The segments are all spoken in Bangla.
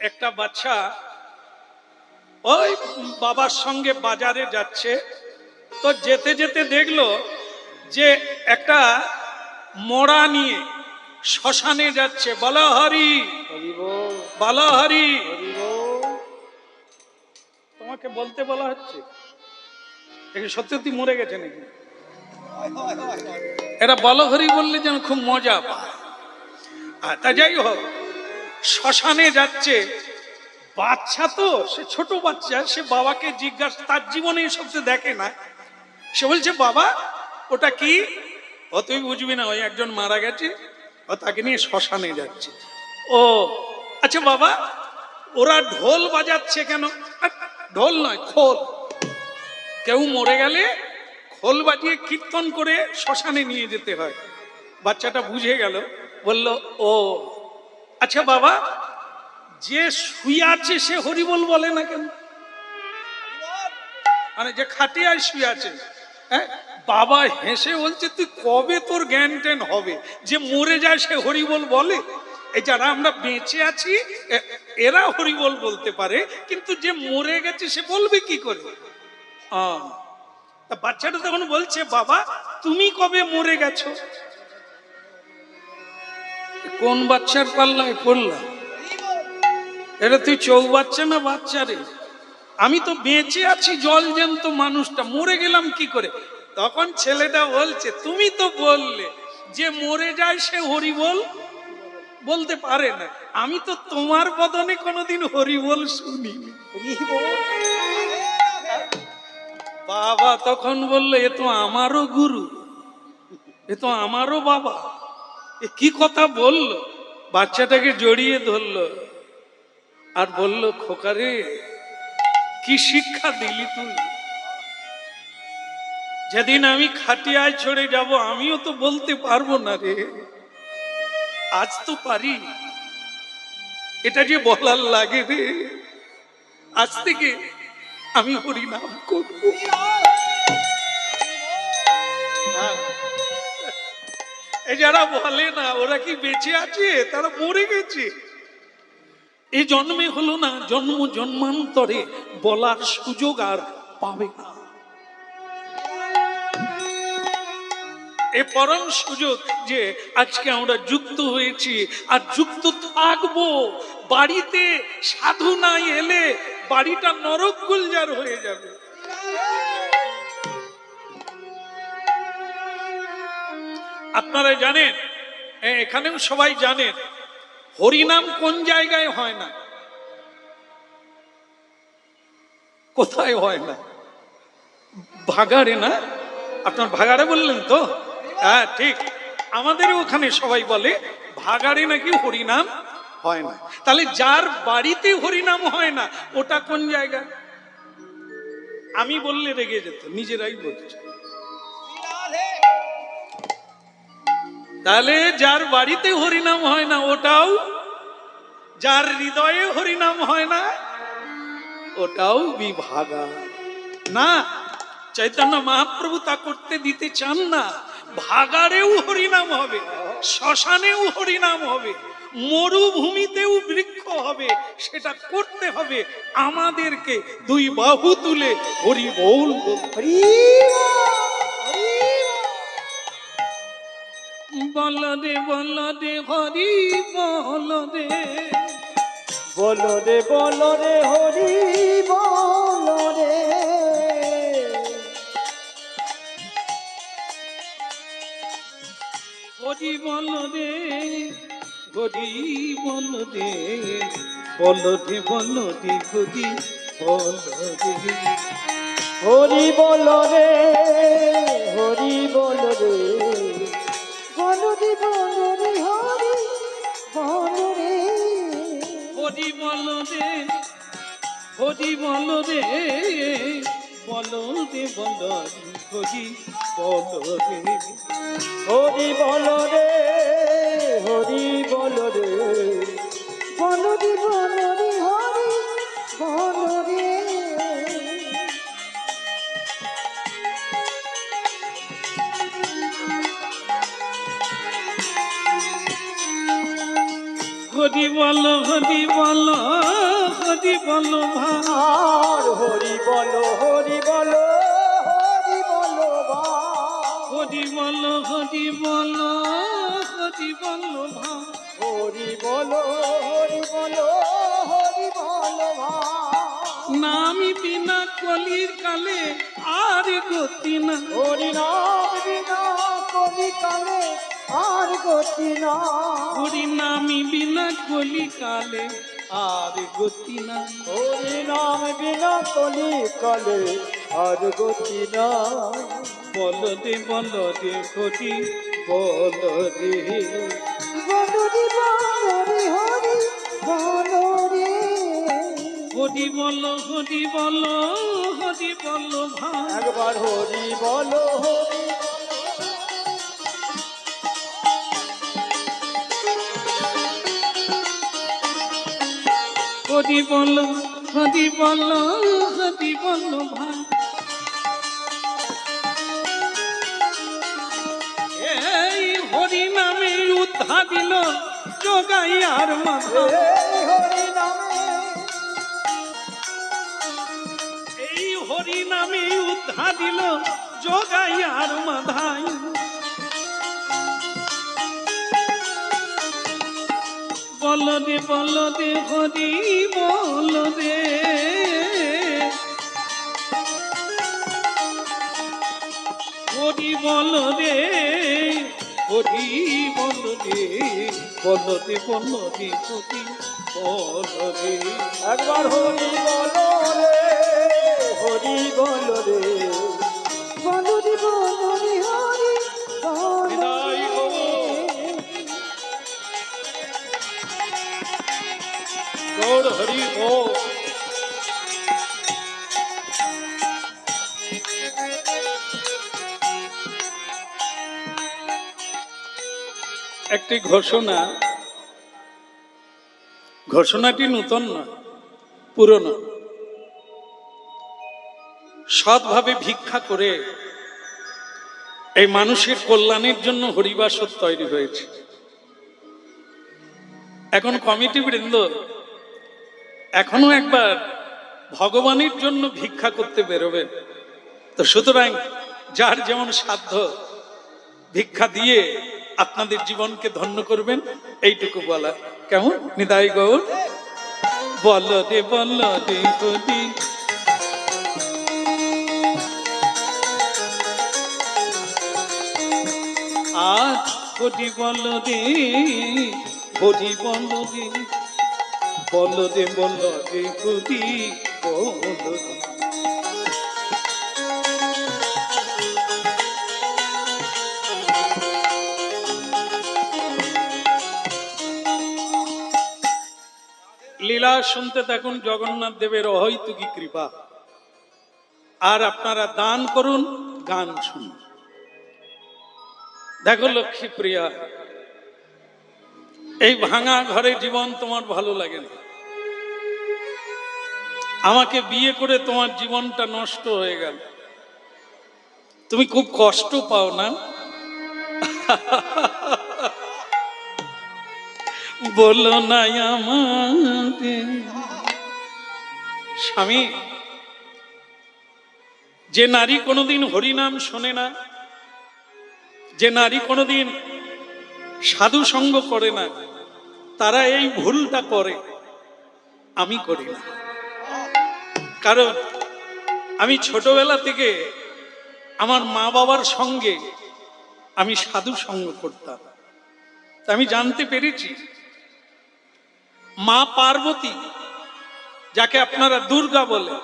একটা বাচ্চা ওই বাবার সঙ্গে বাজারে যাচ্ছে, তো যেতে যেতে দেখলো যে একটা মোড়া নিয়ে শ্মশানে যাচ্ছে। বলা হরি বলা হরি। তোমাকে বলতে বলা হচ্ছে সত্যি মরে গেছে নাকি? এরা বলো হরি বললে যেন খুব মজা পায়। তা যাই হোক, শ্মশানে যাচ্ছে। বাচ্চা তো, সে ছোট বাচ্চা, সে বাবাকে জিজ্ঞাসা, তার জীবনে এসব তো দেখে না। সে বলছে, বাবা ওটা কি? ও তুই বুঝবি না, ওই একজন মারা গেছে, ও তাকে নিয়ে শ্মশানে যাচ্ছে। ও আচ্ছা বাবা, ওরা ঢোল বাজাচ্ছে কেন? ঢোল নয়, খোল। কেউ মরে গেলে খোল বাজিয়ে কীর্তন করে শ্মশানে নিয়ে যেতে হয়। বাচ্চাটা বুঝে গেল, বলল ও আচ্ছা বাবা, যে শুয়ে আছে সে হরিবোল বলে না কেন? মানে যে খাটিয়ায় শুয়ে আছে। হ্যাঁ, বাবা হেসে বলছে, তুই কবে তোর জ্ঞান ট্যান হবে? যে মরে যায় সে হরিবোল বলে? এই যারা আমরা বেঁচে আছি এরা হরিবোল বলতে পারে, কিন্তু যে মরে গেছে সে বলবে কি করে? তা বাচ্চাটা তখন বলছে, বাবা তুমি কবে মরে গেছো? কোন বাচ্চার পাল্লায় পড়লাম? এটা তুই চৌ বাচ্চা না বাচ্চা রে? আমি তো বেঁচে আছি, জল জ্যান্ত মানুষটা, মরে গেলাম কি করে? তখন ছেলেটা বলছে, তুমি তো বললে যে মরে যায় সে হরিবোল বলতে পারে না। আমি তো তোমার বদনে কোনোদিন হরিবোল শুনিনি। বাবা তখন বললো, এ তো আমারও গুরু, এ তো আমারও বাবা, এ কি কথা বললো? বাচ্চাটাকে জড়িয়ে ধরলো আর বলল, খোকারে কি শিক্ষা দিলি তুই? যেদিন আমি খাটিয়ায় চড়ে যাব আমিও তো বলতে পারবো না রে, আজ তো পারি। এটা যে বলার লাগে রে, আজ থেকে আমি হরিনাম করব। এই যারা বলে না ওরা কি বেঁচে আছে, তারা মরে গেছে। এই জন্মে হলো না, জন্ম জন্মান্তরে বলার সুযোগ আর পাবে না। এ পরম সুযোগ যে আজকে আমরা যুক্ত হয়েছি আর যুক্ত থাকবো। বাড়িতে সাধু না এলে বাড়িটা নরক গুলজার হয়ে যাবে। আপনারা জানেন, এখানেও সবাই জানেন, হরিনাম কোন জায়গায় হয় না? কোথায় হয় না? ভাগাড়ে না? আপনার ভাগাড়ে বললেন তো? হ্যাঁ ঠিক, আমাদের ওখানে সবাই বলে ভাগাড়ে নাকি হরিনাম হয় না। তাহলে যার বাড়িতে হরিনাম হয় না ওটা কোন জায়গা? আমি বললে রেগে যেত, নিজেরাই বলছে। তাহলে যার বাড়িতে হরিনাম হয় না ওটাও, যার হৃদয়ে হরিনাম হয় না ওটাও বিভাগা না। চৈতন্য মহাপ্রভু তা করতে দিতে চান না। ভাগাড়েও হরিনাম হবে, শ্মশানেও হরিনাম হবে, মরুভূমিতেও বৃক্ষ হবে। সেটা করতে হবে আমাদেরকে দুই বাহু তুলে হরি বল। বল রে বল রে হরি বল রে, বল রে বল রে হরি বল রে, হরি বল রে হরি বল রে, বল রে বল রে হরি বল রে, হরি বল রে হরি বল রে, বল রে বল রে হরি বল রে, হরি বল রে হরি বল রে, বল রে বল রে হরি বল রে, হরি বল রে হরি বল রে, বল রে বল রে হরি বল রে। হরি বলো হরি বলো হরি বলো ভাই আর হরি বলো হরি বলো হরি বলো ভাই হরি বলো হরি বলো হরি বলো ভাই হরি বলো হরি বলো হরি বলো ভাই নামি বিনা কলির কালে আর গতি না হরি নাম বিনা কলি কালে আর গতি না হরি নামি বিনা কলি কালে আর গতি না হরি নাম বিনা কলি কালে আর গতি না বলো দে হরি বলো রে বলরি বলরি হরি বলরে হরি বলো হরি বলো হরি বলো ভাই একবার হরি বলো হরি হরি বলো হরি বলো হরি বলো ভাই এই হরি নামে উদ্ধা দিল জগাই আর মাথা এই হরি নামে এই হরি নামে উদ্ধা দিল জগাই আর মাধাই বল দে হরি বল দে হরি বল রে হরি বল রে বল দে হরি বল রে একবার হরি বলো রে হরি বলো রে বলরি বলরি হরি বিদায় গো। গৌর হরি বল একটি ঘোষণাটি নূতন না পুরনো সৎভাবে ভিক্ষা করে এই মানুষের কল্যাণের জন্য হরিবাসর তৈরি হয়েছে। এখন কমিটি বৃন্দ এখনো একবার ভগবানের জন্য ভিক্ষা করতে বেরোবে, তো সুতরাং যার যেমন সাধ্য ভিক্ষা দিয়ে আপনাদের জীবনকে ধন্য করবেন, এইটুকু বলা কেমন? নিতাই গৌর বল দে হরি আজ হরি বল রে হরি বল রে বল দে হরি বল রে। লীলা শুনতে থাকুন জগন্নাথ দেবের অহৈতুকী কৃপা, আর আপনারা দান করুন, গান শুনুন। দেখো লক্ষ্মী প্রিয়া, এই ভাঙা ঘরে জীবন তোমার ভালো লাগে না। আমাকে বিয়ে করে তোমার জীবনটা নষ্ট হয়ে গেল, তুমি খুব কষ্ট পাও না? বলো না আমাকে স্বামী, যে নারী কোনোদিন হরিনাম শোনে না, যে নারী কোনোদিন সাধু সঙ্গ করে না, তারা এই ভুলটা করে, আমি করি না। কারণ আমি ছোটবেলা থেকে আমার মা বাবার সঙ্গে আমি সাধু সঙ্গ করতাম। আমি জানতে পেরেছি মা পার্বতী, যাকে আপনারা দুর্গা বলে,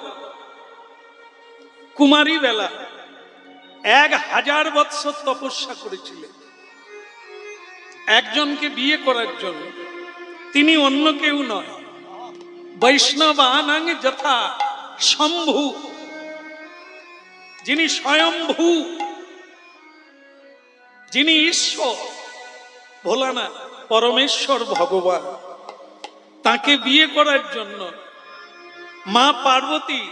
কুমারী বেলা 1000 বৎসর তপস্যা করেছিলেন একজনকে বিয়ে করার জন্য। তিনি অন্য কেউ নয়, বৈষ্ণবানাং যথা শম্ভু, যিনি স্বয়ম্ভু, যিনি ঈশ্বর, ভোলানাথ পরমেশ্বর ভগবান। তাকে বিয়ে করার জন্য মা পার্বতী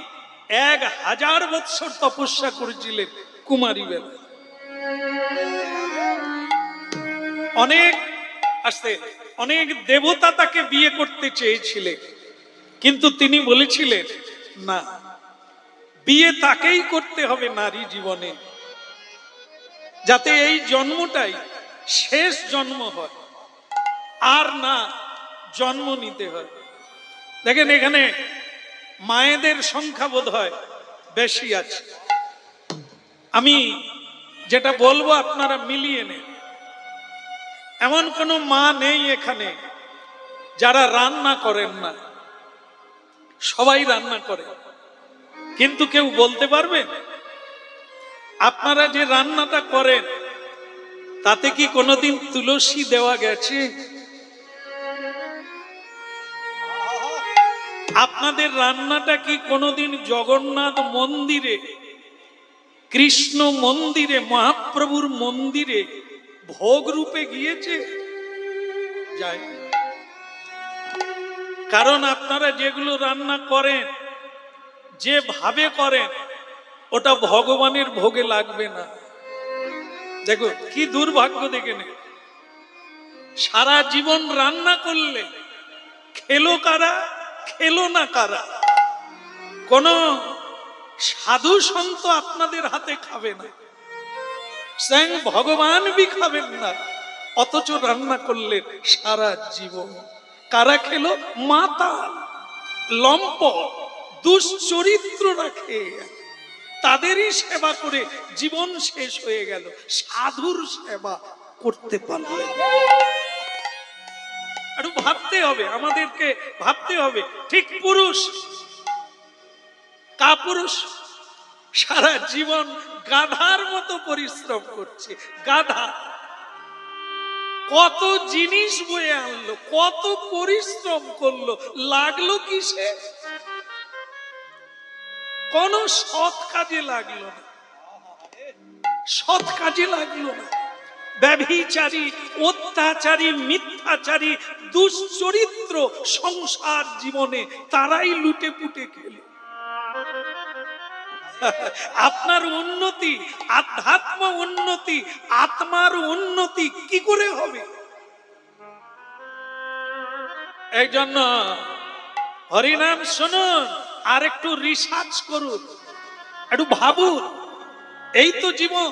1000 বৎসর তপস্যা করেছিলেন কুমারী বেলা। অনেক দেবতা তাকে বিয়ে করতে চেয়েছিলেন, কিন্তু তিনি বলেছিলেন না, বিয়ে তাকেই করতে হবে নারী জীবনে, যাতে এই জন্মটাই শেষ জন্ম হয়, আর না জন্ম নিতে হয়। দেখেন এখানে মায়েদের সংখ্যা বোধ হয় বেশি আছে। আমি যেটা বলবো আপনারা মিলিয়ে নেন। এমন কোনো মা নেই এখানে যারা রান্না করেন না, সবাই রান্না করে। কিন্তু কেউ বলতে পারবেন আপনারা যে রান্নাটা করেন তাতে কি কোনোদিন তুলসী দেওয়া গেছে? আপনাদের রান্নাটা কি কোনোদিন জগন্নাথ মন্দিরে, কৃষ্ণ মন্দিরে, মহাপ্রভুর মন্দিরে ভোগ রূপে গিয়েছে? যায়। কারণ আপনারা যেগুলো রান্না করেন, যেভাবে করেন, ওটা ভগবানের ভোগে লাগবে না। দেখো কি দুর্ভাগ্য, দেখে নে, সারা জীবন রান্না করলে খেলো কারা, খেলো না কারা? কোন সাধু সন্ত আপনাদের হাতে খাবে না, স্বয়ং ভগবান বি খাবেন না, অথচ রান্না করলেন সারা জীবন। কারা খেলো? মাতাল, লম্পট, দুশ্চরিত্র রাখে, তাদেরই সেবা করে জীবন শেষ হয়ে গেল, সাধুর সেবা করতে পারলেন। একটু ভাবতে হবে, আমাদেরকে ভাবতে হবে। ঠিক পুরুষ, কাপুরুষ সারা জীবন গাধার মতো পরিশ্রম করছে, গাধা। কত জিনিস বয়ে আনলো, কত পরিশ্রম করলো, লাগলো কিসে? কোন সৎ কাজে লাগলো না, সৎ কাজে লাগলো না। ব্যভিচারী, অত্যাচারী, মিথ্যাচারী, দুশ্চরিত্র সংসার জীবনে তারাই লুটে পুটে খেল। আপনার উন্নতি, আধ্যাত্ম উন্নতি, আত্মার উন্নতি কি করে হবে? এই জন্য হরিনাম শুনুন, আর একটু রিসার্চ করুন, একটু ভাবুন। এই তো জীবন,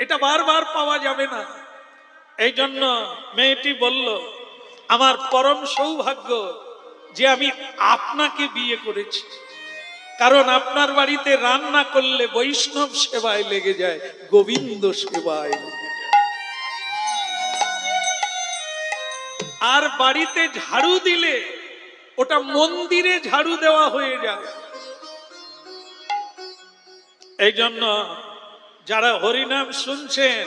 এটা বারবার পাওয়া যাবে না। এই জন্য মেয়েটি বলল, আমার পরম সৌভাগ্য যে আমি আপনাকে বিয়ে করেছি, কারণ আপনার বাড়িতে রান্না করলে বৈষ্ণব সেবায় লেগে যায়, গোবিন্দ সেবায় লেগে যায়। আর বাড়িতে ঝাড়ু দিলে ওটা মন্দিরে ঝাড়ু দেওয়া হয়ে যায়। এই জন্য যারা হরিনাম শুনছেন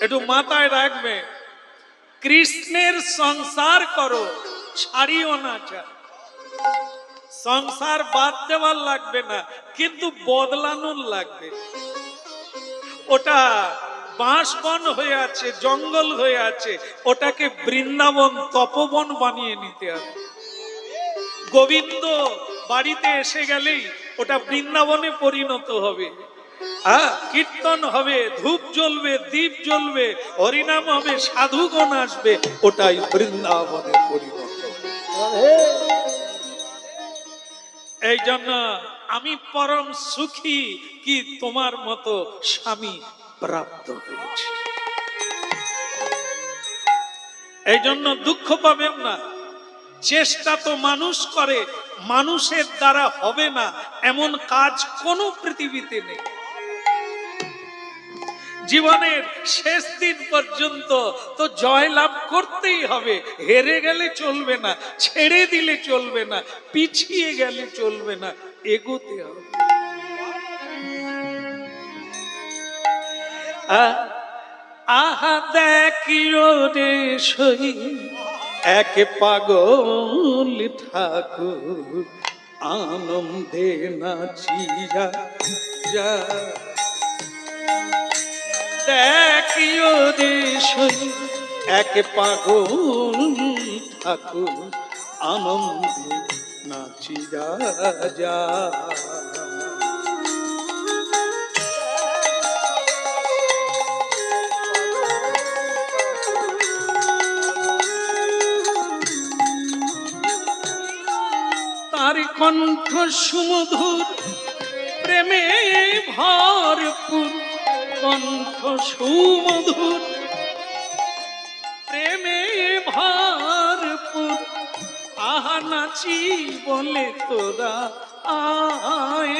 একটু মাথায় রাখবে, কৃষ্ণের সংসার করো, ছাড়িও না। সংসার বাদ দেওয়ার লাগবে না, কিন্তু বদলানোর লাগবে। ওটা বাঁশ বন হয়ে আছে, জঙ্গল হয়ে আছে, ওটাকে বৃন্দাবন, তপবন বানিয়ে নিতে হবে। গোবিন্দ বাড়িতে এসে গেলেই ওটা বৃন্দাবনে পরিণত হবে। কীর্তন হবে, ধূপ জ্বলবে, দীপ জ্বলবে, হরিনাম হবে, সাধুগণ আসবে, ওটাই বৃন্দাবনে পরিণত হবে। এই জন্য আমি পরম সুখী কি তোমার মতো স্বামী প্রাপ্ত হয়েছে। এই জন্য দুঃখ পাবেন না। চেষ্টা তো মানুষ করে, মানুষের দ্বারা হবে না এমন কাজ কোন পৃথিবীতে নেই। জীবনের শেষ দিন পর্যন্ত তো জয় লাভ করতেই হবে। হেরে গেলে চলবে না, ছেড়ে দিলে চলবে না, পিছিয়ে গেলে চলবে না, এগোতে হবে। আহা দেখিও রে সই এক পাগল ঠাকুর, আনন্দে নাচিয়া যা। দেখিও রে সই এক পাগল ঠাকুর, আনন্দে নাচিয়া যা। আর কণ্ঠ সুমধুর প্রেমে ভরপুর, কণ্ঠ সুমধুর প্রেমে ভরপুর। আহা নাচি বলে তোরা আয়,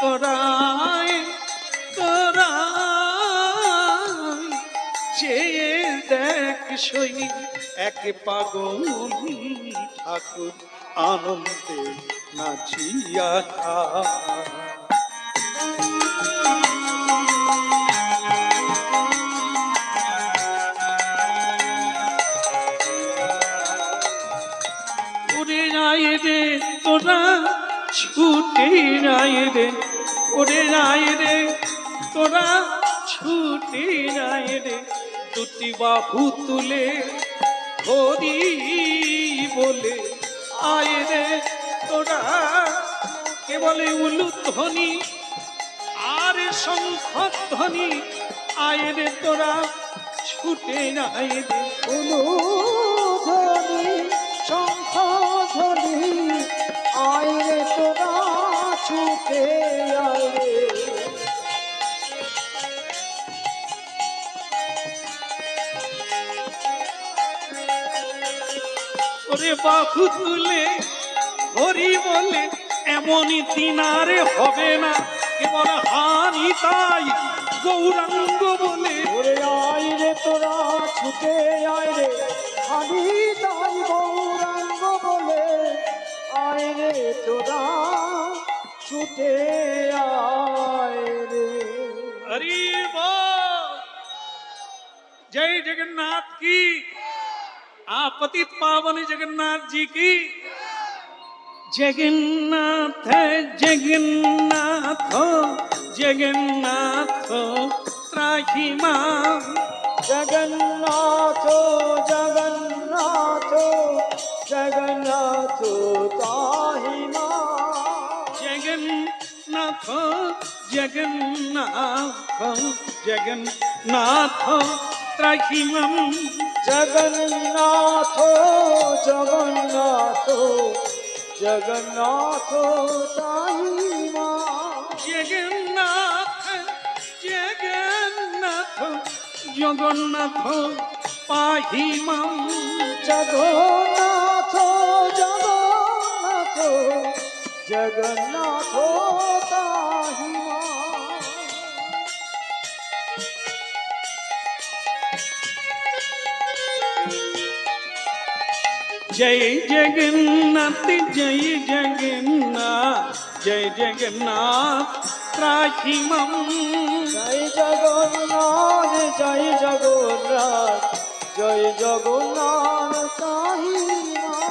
তোরা আয়, তোরা আয়। চেয়ে দেখ সই এক পাগল ঠাকুর আনন্দে নাচিয়া খায়। উড়ে যায় রে তোরা ছুটে যায় রে, উড়ে যায় রে তোরা ছুটে যায় রে, দুটি বাহু তুলে হরি বলে আয় রে তোরা। কে বলে উলুধ্বনি আর শঙ্খধ্বনি, আয় রে তোরা ছুটে যায় রে। উলুধ্বনি শঙ্খধ্বনি, আয় রে তোরা ছুটে আয় রে। ওরে বাহু তুলে হরি বলে এমনই দিন আর হবে না, কেবল হানি তাই গৌরাঙ্গ বলে। ওরে আয় রে তোরা ছুটে আয় রে, আমি তাই গৌরাঙ্গ বলে, আয় রে তোরা ছুটে আয় রে। হরি বল, जय जगन्नाथ की। आपतित पावन जगन्नाथ जी की। जगन्नाथ जगन्नाथ जगन्नाथ त्राहि मां। जगन्नाथ जगन्नाथ जगन्नाथ ताहि मां। जगन्नाथ जगन्नाथ जगन्नाथ त्राहि मां। जगन्नाथ जगन्नाथ जगन्नाथ ताहि मां। जगन्नाथ जगन्नाथ जगन्नाथ पाहि मां। जगन्नाथ जगन्नाथ जगन्नाथ ताहि मां। जय जगन्नाथ जय जगन्नाथ जय जगन्नाथ त्राहि मां। जय जगन्नाथ जय जगन्नाथ जय जगन्नाथ ताहि मां।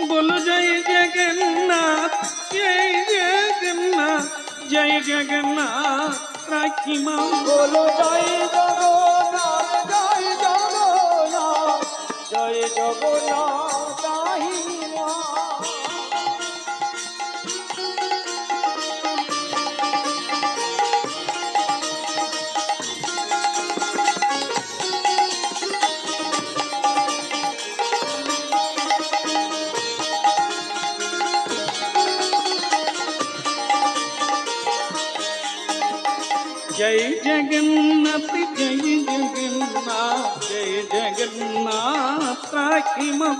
बोलो जय जगन्नाथ जय जगन्नाथ जय जगन्नाथ त्राहि मां। बोलो जय जगन्नाथ जय जगन्नाथ जय जगन्नाथ ताहि मां। जय जगन्नाथ जय जगन्नाथ जय जगन्नाथ त्राहि मां।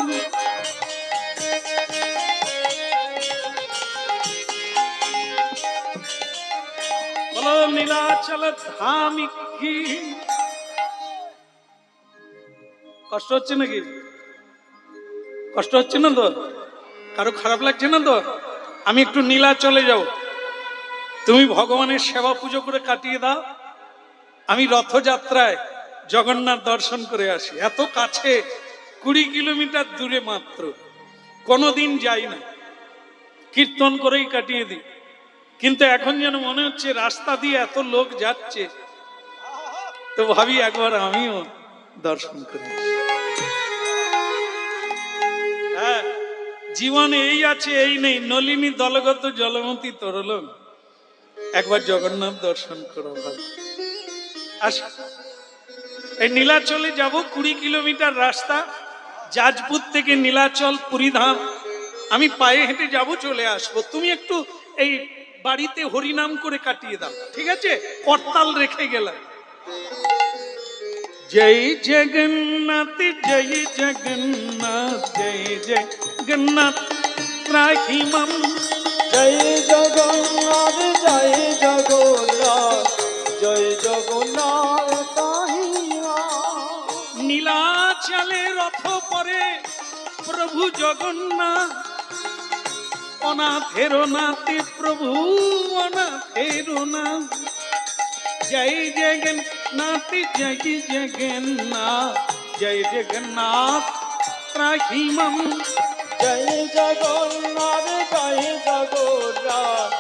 बोलो নীলাচল ধাম কি। কষ্ট হচ্ছে নাকি? কষ্ট হচ্ছে না তো? কারো খারাপ লাগছে না তো? আমি একটু নীলাচলে যাব, তুমি ভগবানের সেবা পুজো করে কাটিয়ে দাও, আমি রথযাত্রায় জগন্নাথ দর্শন করে আসি। এত কাছে, 20 কিলোমিটার দূরে মাত্র, কোনোদিন যাই না, কীর্তন করেই কাটিয়ে দিই। কিন্তু এখন যেন মনে হচ্ছে রাস্তা দিয়ে এত লোক যাচ্ছে, তো ভাবি একবার আমিও দর্শন করি। হ্যাঁ, জীবনে এই আছে এই নেই, নলিনী দলগত জলমতি তরলং। একবার জগন্নাথ দর্শন করো ভাই। আস এই নীলাচলে যাব 20 কিলোমিটার রাস্তা, জাজপুর থেকে নীলাচল পুরীধাম। আমি পায়ে হেঁটে যাব, চলে আসবো। তুমি একটু এই বাড়িতে হরিনাম করে কাটিয়ে দাও, ঠিক আছে? করতাল রেখে গেলাম। জয় জগন্নাথ জয় জগন্নাথ জয় জগন্নাথ রাহিমাম। জয় জগন্নাথ জয় জগন্নাথ জয় জগন্নাথ তাহিয়া। নীলাচলে রথ পরে প্রভু জগন্নাথ, অনাথের নাথে প্রভু অনাথের নাথ। জয় জগন্নাথ জয় জগন্নাথ জয় জগন্নাথ রাহিমাম। জয় জগন্নাথ জয় জগন্নাথ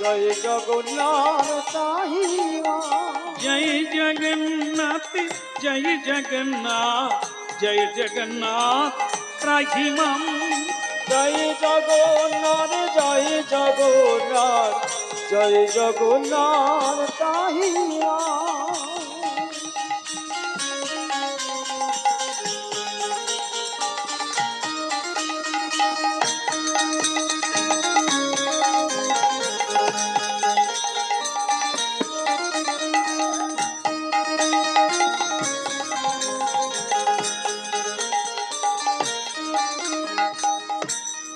জয় জগন্নাথ তাহিয়া। জয় জগন্নাথ জয় জগন্নাথ জয় জগন্নাথ রাহিমাম। জয় জগন্নাথ জয় জগন্নাথ জয় জগন্নাথ তাহিয়া।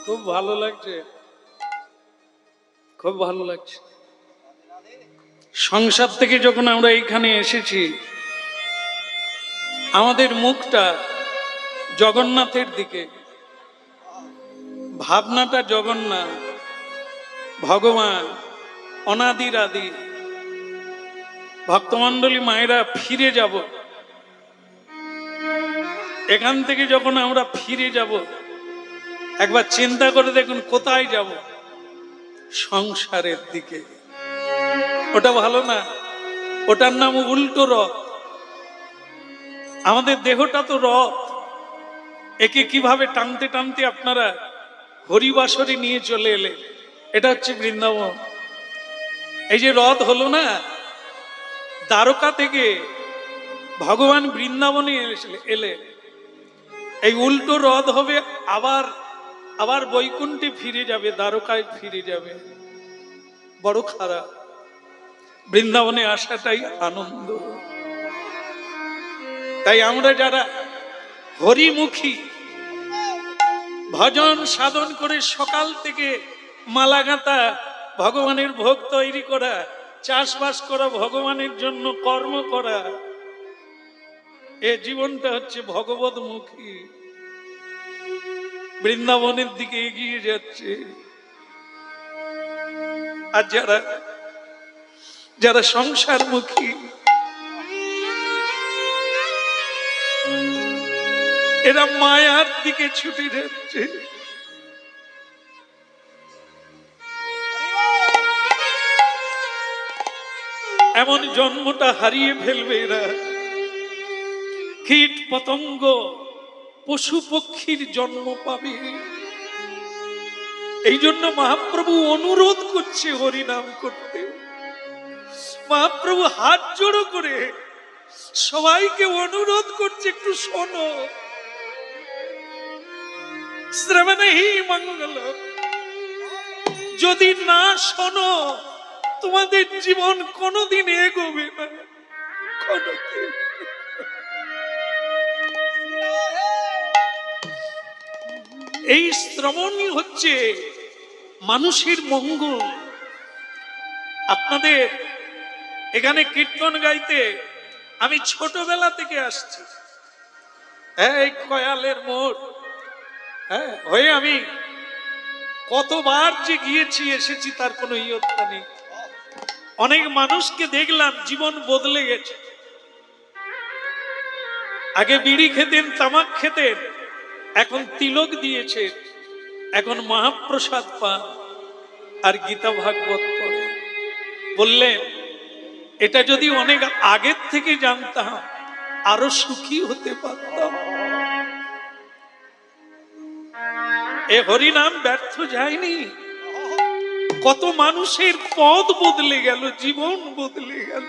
খুব ভালো লাগছে, খুব ভালো লাগছে। সংসার থেকে যখন আমরা এইখানে এসেছি, আমাদের মুখটা জগন্নাথের দিকে, ভাবনাটা জগন্নাথ, ভগবান, অনাদির আদি। ভক্তমণ্ডলী মায়েরা, ফিরে যাব। এখান থেকে যখন আমরা ফিরে যাব, একবার চিন্তা করে দেখুন কোথায় যাব? সংসারের দিকে। ওটা ভালো না? ওটার নাম উল্টো রথ। আমাদের দেহটা তো রথ, একে কিভাবে টানতে টানতে আপনারা হরিবাসরে নিয়ে চলে এলেন। এটা হচ্ছে বৃন্দাবন। এই যে রথ হলো না, দ্বারকা থেকে ভগবান বৃন্দাবনে এলে, এই উল্টো রথ হবে, আবার আবার বৈকুণ্ঠে ফিরে যাবে, দ্বারকায় ফিরে যাবে। বড় খারাপ। বৃন্দাবনে আসাটাই আনন্দ। তাই আমরা যারা হরিমুখী, ভজন সাধন করে সকাল থেকে মালা গাঁথা, ভগবানের ভোগ তৈরি করা, চাষবাস করা, ভগবানের জন্য কর্ম করা, এ জীবনটা হচ্ছে ভগবতমুখী। বৃন্দাবনের দিকে এগিয়ে যাচ্ছে। আর যারা যারা সংসারমুখী, এরা মায়ার দিকে ছুটে যাচ্ছে। এমন জন্মটা হারিয়ে ফেলবে এরা। কীট পতঙ্গ পশু পক্ষীর জন্ম পাবে। এই জন্য মহাপ্রভু অনুরোধ করছে হরিনাম করতে। মহাপ্রভু হাত জোড়ো করে সবাইকে অনুরোধ করছে, একটু শোনো। শ্রবণেহি মঙ্গল। যদি না শোনো, তোমাদের জীবন কোনোদিন এগোবে না। কোনোদিন। এই শ্রবণই হচ্ছে মানুষের মঙ্গল। আপনাদের এখানে কীর্তন গাইতে আমি ছোটবেলা থেকে আসছি। এই কয়ালের মোড় হয়ে আমি কতবার যে গিয়েছি এসেছি তার কোনো ইয়ত্তা নেই। অনেক মানুষকে দেখলাম জীবন বদলে গেছে। আগে বিড়ি খেতেন, তামাক খেতেন, এখন তিলক দিয়েছে, এখন মহাপ্রসাদ পান আর গীতা ভাগবত পড়ে। বললেন, এটা যদি অনেক আগের থেকে জানতাম আরো সুখী হতে পারতাম। এ হরিনাম ব্যর্থ যায়নি। কত মানুষের পথ বদলে গেল, জীবন বদলে গেল।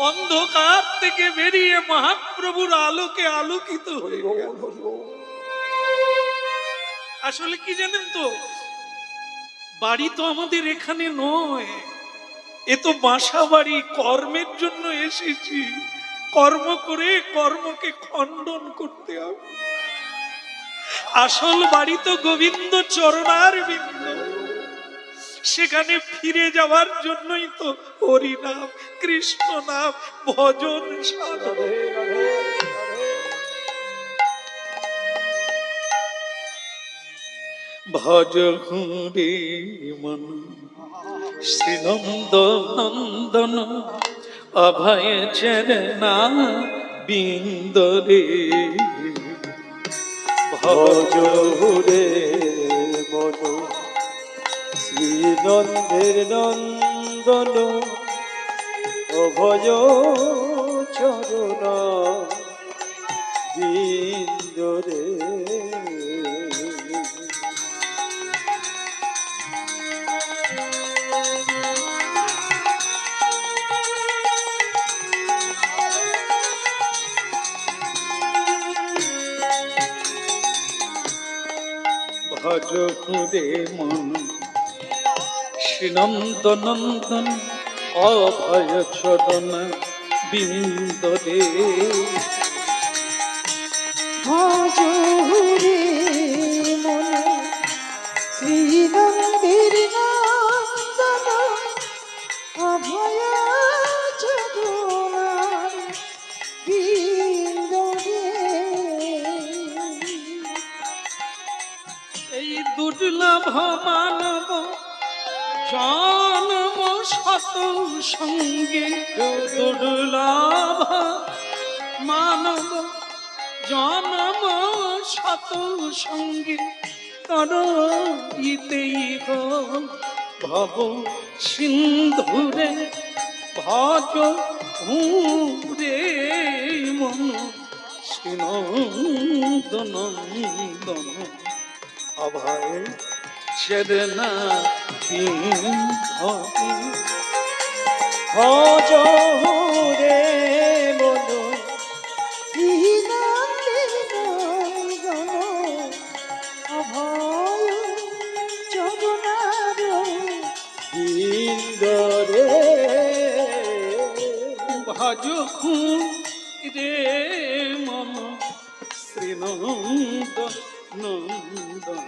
অন্ধকার থেকে বেরিয়ে মহাপ্রভুর আলোকে আলোকিত হয়ে গেল। আসলে কি জানেন তো, বাড়ি তো আমাদের এখানে নয়, এ তো বাসা বাড়ি। কর্মের জন্য এসেছি, কর্ম করে কর্মকে খণ্ডন করতে হবে। আসল বাড়ি তো গোবিন্দ চরণার বিন্দ, সেখানে ফিরে যাওয়ার জন্যই তো হরিনাম কৃষ্ণ নাম ভজন সাধন। ভজ হুরে মন শ্রীনন্দ নন্দন অভয় চরণা বিন্দরে। ভজ রে মন শ্রীনন্দের নন্দন অভয় চরণ বিন্দরে। ভজ হুরে মন শ্রীনন্দ নন্দন অভয় চরণ বিন্দরে। ভজ রে মন শ্রীনন্দের নন্দন অভয় চরণ বিন্দরে। এই দুর্লভ মানব জন্ম শত সঙ্গে, দুর্লভ মানব জন্ম শত সঙ্গে তর ইতেই ভব সিন্ধুরে। ভজ হুরে মন শ্রীনন্দ নন্দন অভয় চরণা বিন্দরে। ভজ রে মন শ্রীনন্দের নন্দন অভয় চরণার বিন্দরে। ভজ রে মম শ্রীনন্দ নন্দন।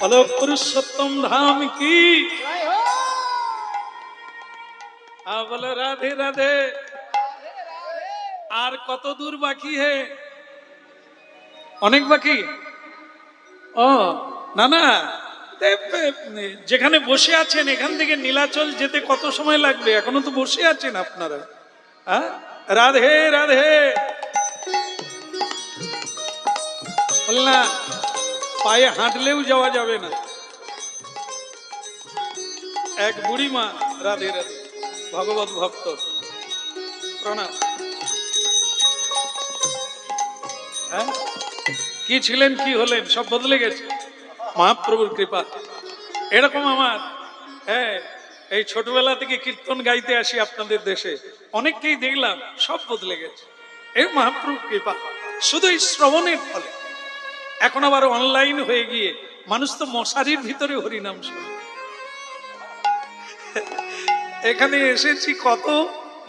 বলো পুরুষোত্তম ধাম কি। বলো রাধে রাধে। আর কত দূর বাকি হে? অনেক বাকি। ও না না, যেখানে বসে আছেন এখান থেকে নীলাচল যেতে কত সময় লাগবে? এখনো তো বসে আছেন আপনারা। হ্যাঁ, রাধে রাধে। বল না, পায়ে হাঁটলেও যাওয়া যাবে না। এক বুড়ি মা, রাধে রাধে, ভগবত ভক্ত, প্রণাম। হ্যাঁ, কি ছিলেন কি হলেন সব বদলে গেছে মহাপ্রভুর কৃপা। এরকম আমার, হ্যাঁ, এই ছোটবেলা থেকে কীর্তন গাইতে আসি আপনাদের দেশে, অনেককেই দেখলাম সব বদলে গেছে এই মহাপ্রভুর কৃপা, শুধু এই শ্রবণের ফলে। এখন আবার অনলাইন হয়ে গিয়ে মানুষ তো মশারির ভিতরে হরিনাম শোনে। এখানে এসেছি, কত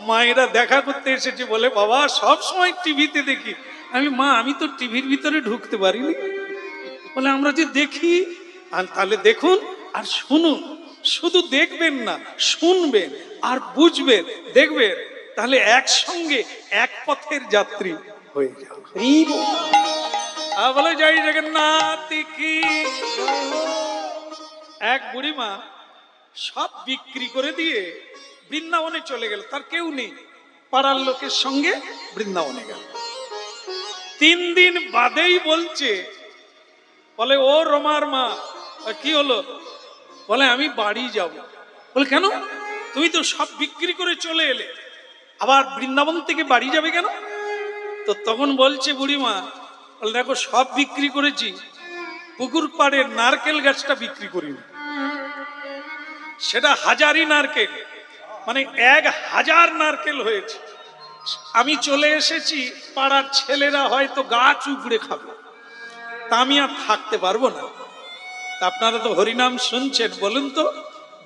মায়েরা দেখা করতে এসেছি, বলে বাবা সব সময় টিভিতে দেখি। আমি মা, আমি তো টিভির ভিতরে ঢুকতে পারিনি। বলে আমরা যে দেখি। আর তাহলে দেখুন আর শুনুন, শুধু দেখবেন না, শুনবেন আর বুঝবেন, দেখবেন, তাহলে একসঙ্গে এক পথের যাত্রী হয়ে যাবে। বলে জয় জগন্নাথ কি। এক বুড়িমা সব বিক্রি করে দিয়ে বৃন্দাবনে চলে গেল, তার কেউ নেই, পাড়ার লোকের সঙ্গে বৃন্দাবনে গেল। 3 দিন বাদেই বলছে, বলে ও রমার মা, কি হলো? বলে আমি বাড়ি যাব। বলে কেন? তুমি তো সব বিক্রি করে চলে এলে, আবার বৃন্দাবন থেকে বাড়ি যাবে কেন? তো তখন বলছে বুড়িমা, বলে দেখো সব বিক্রি করেছি, পুকুর পাড়ের নারকেল গাছটা বিক্রি করিনি। সেটা হাজারি নারকেল, মানে 1000 নারকেল হয়েছে। আমি চলে এসেছি, পাড়ার ছেলেরা হয়তো গাছ উপড়ে খাবে, তা আমি আর থাকতে পারবো না। তা আপনারা তো হরিনাম শুনছেন, বলুন তো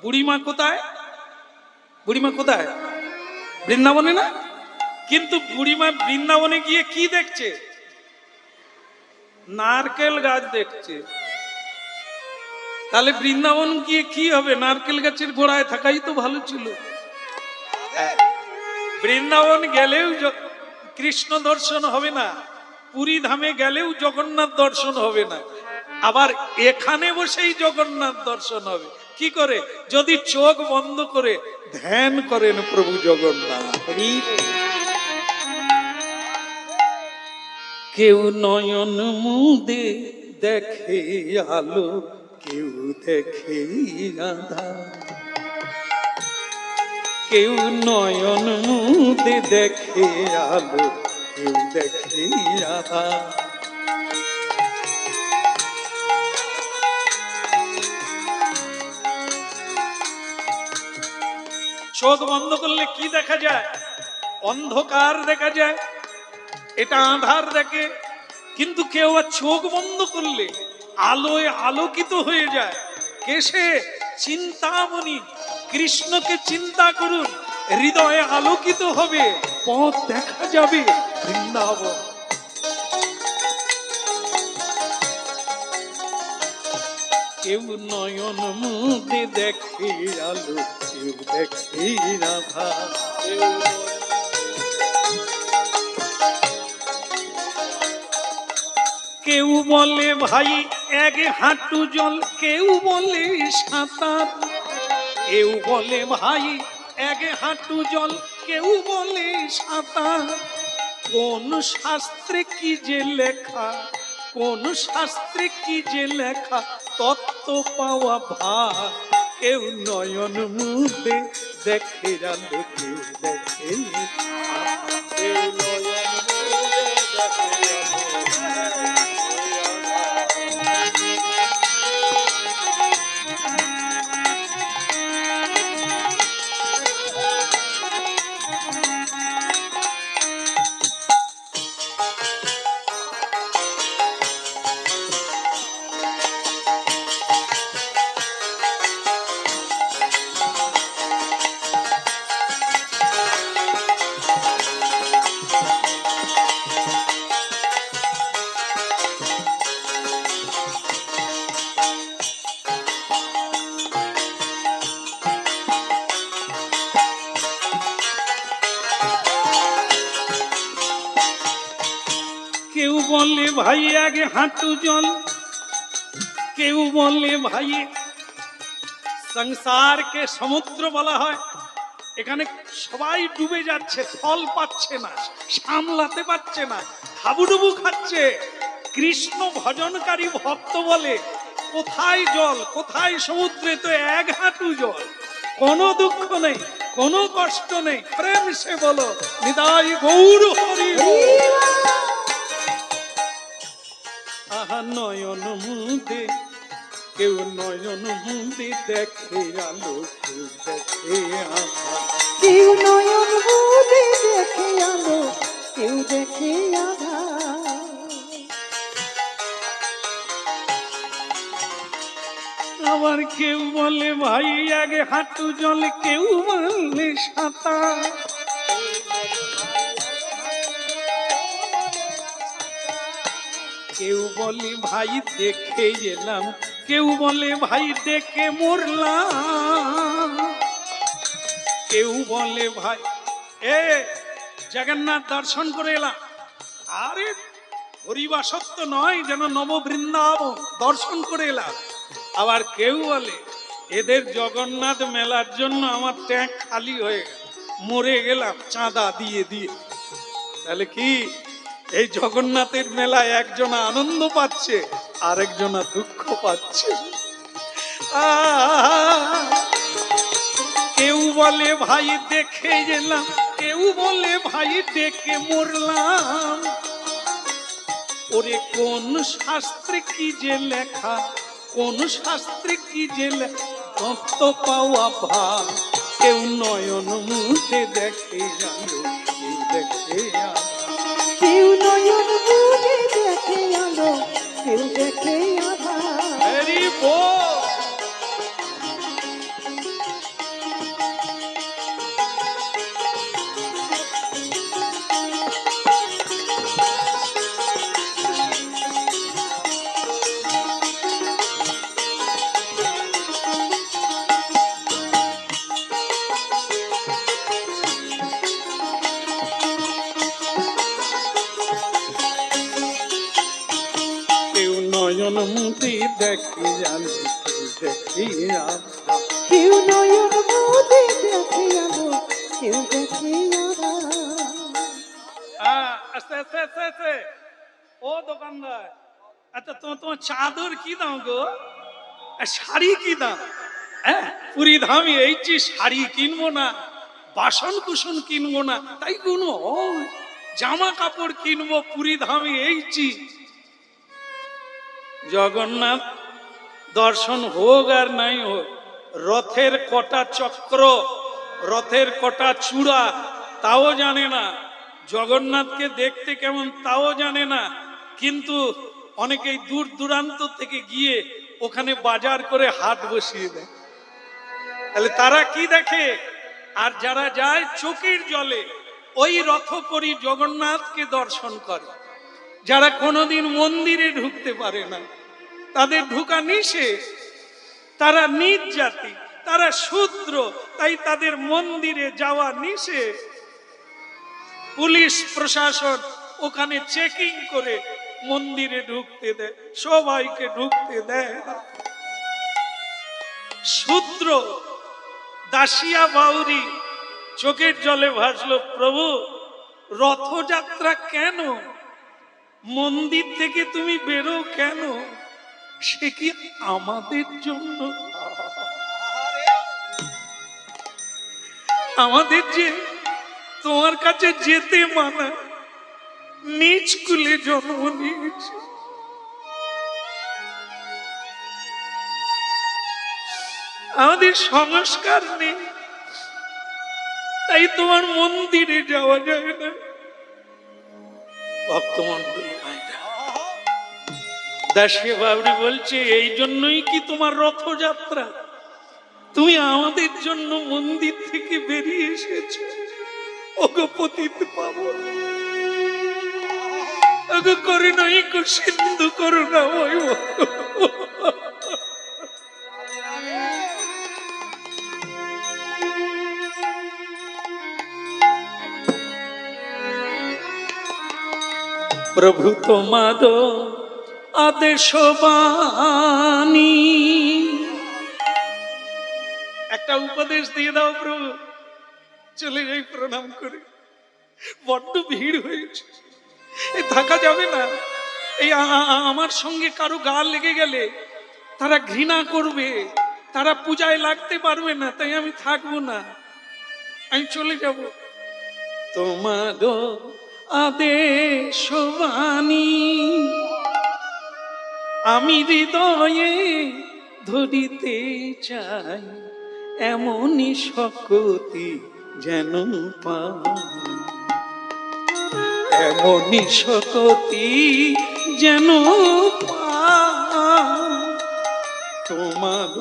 বুড়িমা কোথায়? বুড়িমা কোথায়? বৃন্দাবনে না? কিন্তু বুড়িমা বৃন্দাবনে গিয়ে কি দেখছে? নারকেল গাছ দেখছে। তাহলে বৃন্দাবন গিয়ে কি হবে? নারকেল গাছের গোড়ায় থাকাই তো ভালো ছিল। বৃন্দাবন গেলেও কৃষ্ণ দর্শন হবে না, পুরী ধামে গেলেও জগন্নাথ দর্শন হবে না, আবার এখানে বসেই জগন্নাথ দর্শন হবে। কি করে? যদি চোখ বন্ধ করে ধ্যান করেন প্রভু জগন্নাথ। কেউ নয়ন মুদে দেখে আলো, কেউ দেখে আঁধার। কেউ নয়ন মুদে দেখে আলো, কেউ দেখে আঁধার। চোখ বন্ধ করলে কি দেখা যায়? অন্ধকার দেখা যায়, এটা আঁধার দেখে। কিন্তু কেউ আর চোখ বন্ধ করলে আলোয় আলোকিত হয়ে যায়। কে সে? চিন্তামণি। কৃষ্ণকে চিন্তা করুন, হৃদয়ে আলোকিত হবে, পথ দেখা যাবে বৃন্দাবন। কেউ নয়ন মুদে দেখে আলো, কেউ দেখে আঁধার। কেউ বলে ভাই এক হাঁটু জল, কেউ বলে সাঁতার। কেউ বলে ভাই এক হাঁটু জল, কেউ বলে সাঁতার। কোন শাস্ত্রে কি যে লেখা, কোন শাস্ত্রে কি যে লেখা, তত্ত্ব পাওয়া ভার। কেউ নয়ন মুদে দেখে আলো, কেউ দেখে আঁধার। কেউ নয়ন মুদে দেখে আলো। কেউ বলে ভাই আগে হাঁটু জল, কেউ বলে ভাই সংসারকে সমুদ্র বলা হয়। এখানে সবাই ডুবে যাচ্ছে, ফল পাচ্ছে না, সামলাতে পারছে না, হাবুডুবু খাচ্ছে। কৃষ্ণ ভজনকারী ভক্ত বলে কোথায় জল, কোথায় সমুদ্রে? তো এক হাঁটু জল, কোনো দুঃখ নেই, কোনো কষ্ট নেই। প্রেম সে বলো নিতাই গৌর হরি। আহা নয়ন মুদে, কেউ নয়ন মুদে দেখে আলো, কেউ দেখে আঁধার। কেউ নয়ন মুদে দেখে আলো, কেউ দেখে আঁধার। আবার কেউ বলে ভাই আগে হাঁটু জল, কেউ বলে সাঁতার। কেউ বলে ভাই দেখে এলাম, কেউ বলে ভাই দেখে মরলাম। কেউ বলে ভাই জগন্নাথ দর্শন করে এলাম। আরে হরিবাসত্ব নয়, যেন নববৃন্দাবন দর্শন করে এলাম। আবার কেউ বলে এদের জগন্নাথ মেলার জন্য আমার ট্যাঙ্ক খালি হয়ে গেল, মরে গেলাম চাঁদা দিয়ে দিয়ে। তাহলে কি এই জগন্নাথের মেলায় একজনা আনন্দ পাচ্ছে, আরেকজনা দুঃখ পাচ্ছে। কেউ বলে ভাই দেখে গেলাম, কেউ বলে ভাই দেখে মরলাম। ওরে কোন শাস্ত্রে কি যে লেখা, কোন শাস্ত্রে কি যে লেখা, তত্ত্ব পাওয়া ভাব। কেউ নয়ন মুখে দেখে আলো, কেউ দেখে আলো। কেউ নয়ন মুখে দেখে আলো, কেউ দেখে আধার। হরি বল। কেউ নয়ন মুখে দেখে আলো, কেউ দেখে আলো। কেউ নয়ন মুখে দেখে আলো, কেউ দেখে আধার। আস্তে আস্তে আস্তে আস্তে। ও দোকানদার, আচ্ছা তোমার চাদর কি দাম গো? আর শাড়ি কি দাম? হ্যাঁ, পুরী ধামে এইছি, শাড়ি কিনবো না, বাসন কুসন কিনবো না, তাই কোনো হয়? জামা কাপড় কিনবো, পুরী ধামে এইছি। জগন্নাথ দর্শন হোক আর নাই হোক, রথের কটা চক্র, রথের কটা চূড়া তাও জানে না, জগন্নাথকে দেখতে কেমন তাও জানে না, কিন্তু অনেকেই দূর দূরান্ত থেকে গিয়ে ওখানে বাজার করে হাট বসিয়ে দেয়। তাহলে তারা কি দেখে? আর যারা যায় চোখের জলে ওই রথপরি জগন্নাথকে দর্শন করে। যারা কোনোদিন মন্দিরে ঢুকতে পারে না, তাদের ঢুকা নিষেধ, তারা নীচ জাতি, তারা শূদ্র, তাই তাদের মন্দিরে যাওয়া নিষেধ। পুলিশ প্রশাসন ওখানে চেকিং করে মন্দিরে ঢুকতে দেয়, সবাইকে ঢুকতে দেয় না। শূদ্র দাসিয়া বাউরি চোখের জলে ভাসলো, প্রভু রথযাত্রা কেন? মন্দির থেকে তুমি বেরো কেন? সে কি আমাদের জন্য? আমাদের যে তোমার কাছে যেতে মানা, নিজ কুলে জন্ম নিয়েছে, আমাদের সংস্কার নেই, তাই তোমার মন্দিরে যাওয়া যায় না। ভক্তমন্ডলী দাসিয়া বাবরি বলছে, এই জন্যই কি তোমার রথযাত্রা? তুমি আমাদের জন্য মন্দির থেকে বেরিয়ে এসেছো। ওগো পতিত পাবন, ওগো করুণাই সিন্ধু করুণাময়, প্রভু তোমার আদেশ বাণী। একটা উপদেশ দিয়ে দাও প্রভু, চলে যাই প্রণাম করে। বড্ড ভিড় হয়েছে, থাকা যাবে না। এই আমার সঙ্গে কারো গা লেগে গেলে তারা ঘৃণা করবে, তারা পূজায় লাগতে পারবে না, তাই আমি থাকবো না, আমি চলে যাব। তোমার আদেশ বাণী আমি হৃদয়ে ধরিতে চাই, এমনই শক্তি যেন পাই, এমনই শক্তি যেন পাই। তোমার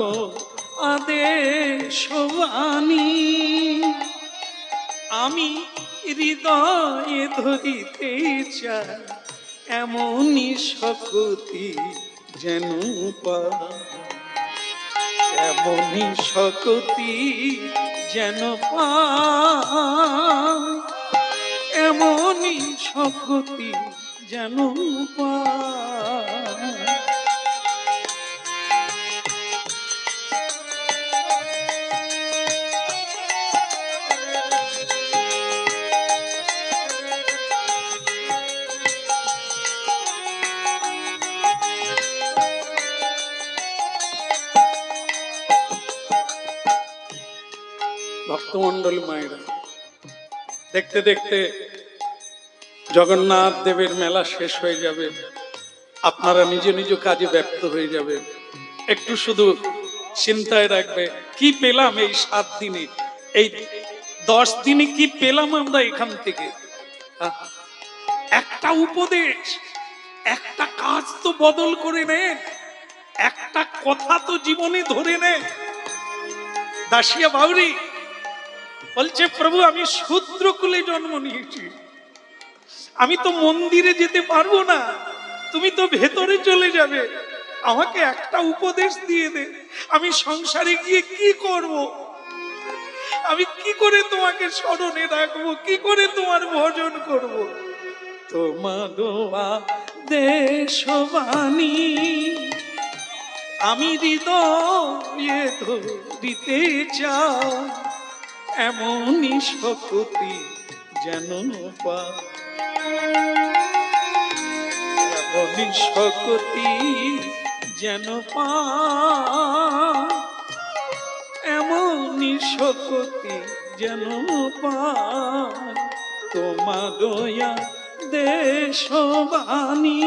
আদেশ বাণী আমি হৃদয়ে ধরিতে চাই, এমনই শক্তি যেন পাই, এমনই শক্তি যেন পাই, এমনই শক্তি যেন পাই। ভক্তমন্ডল মায়েরা, দেখতে দেখতে জগন্নাথ দেবের মেলা শেষ হয়ে যাবে, আপনারা নিজ নিজ কাজে ব্যস্ত হয়ে যাবে। একটু শুধু চিন্তায় রাখবে, কি পেলাম এই 7 দিনে, এই 10 দিনে কি পেলাম আমরা এখান থেকে? একটা উপদেশ, একটা কাজ তো বদল করে নে, একটা কথা তো জীবনে ধরে নে। দাসিয়া বাউরি বলছে, প্রভু আমি শূদ্র কুলে জন্ম নিয়েছি, আমি তো মন্দিরে যেতে পারবো না, তুমি তো ভেতরে চলে যাবে, আমাকে একটা উপদেশ দিয়ে দে, আমি সংসারে গিয়ে কি করব, আমি কি করে তোমাকে স্মরণে রাখবো, কি করে তোমার ভজন করব। তোমার দেশবাণী আমি হৃদয়ে ধরিতে চাই, এমনই শক্তি যেন পাই, এমনই শক্তি যেন পাই, এমনই শক্তি যেন পাই, তোমার দয়া দেশবাণী।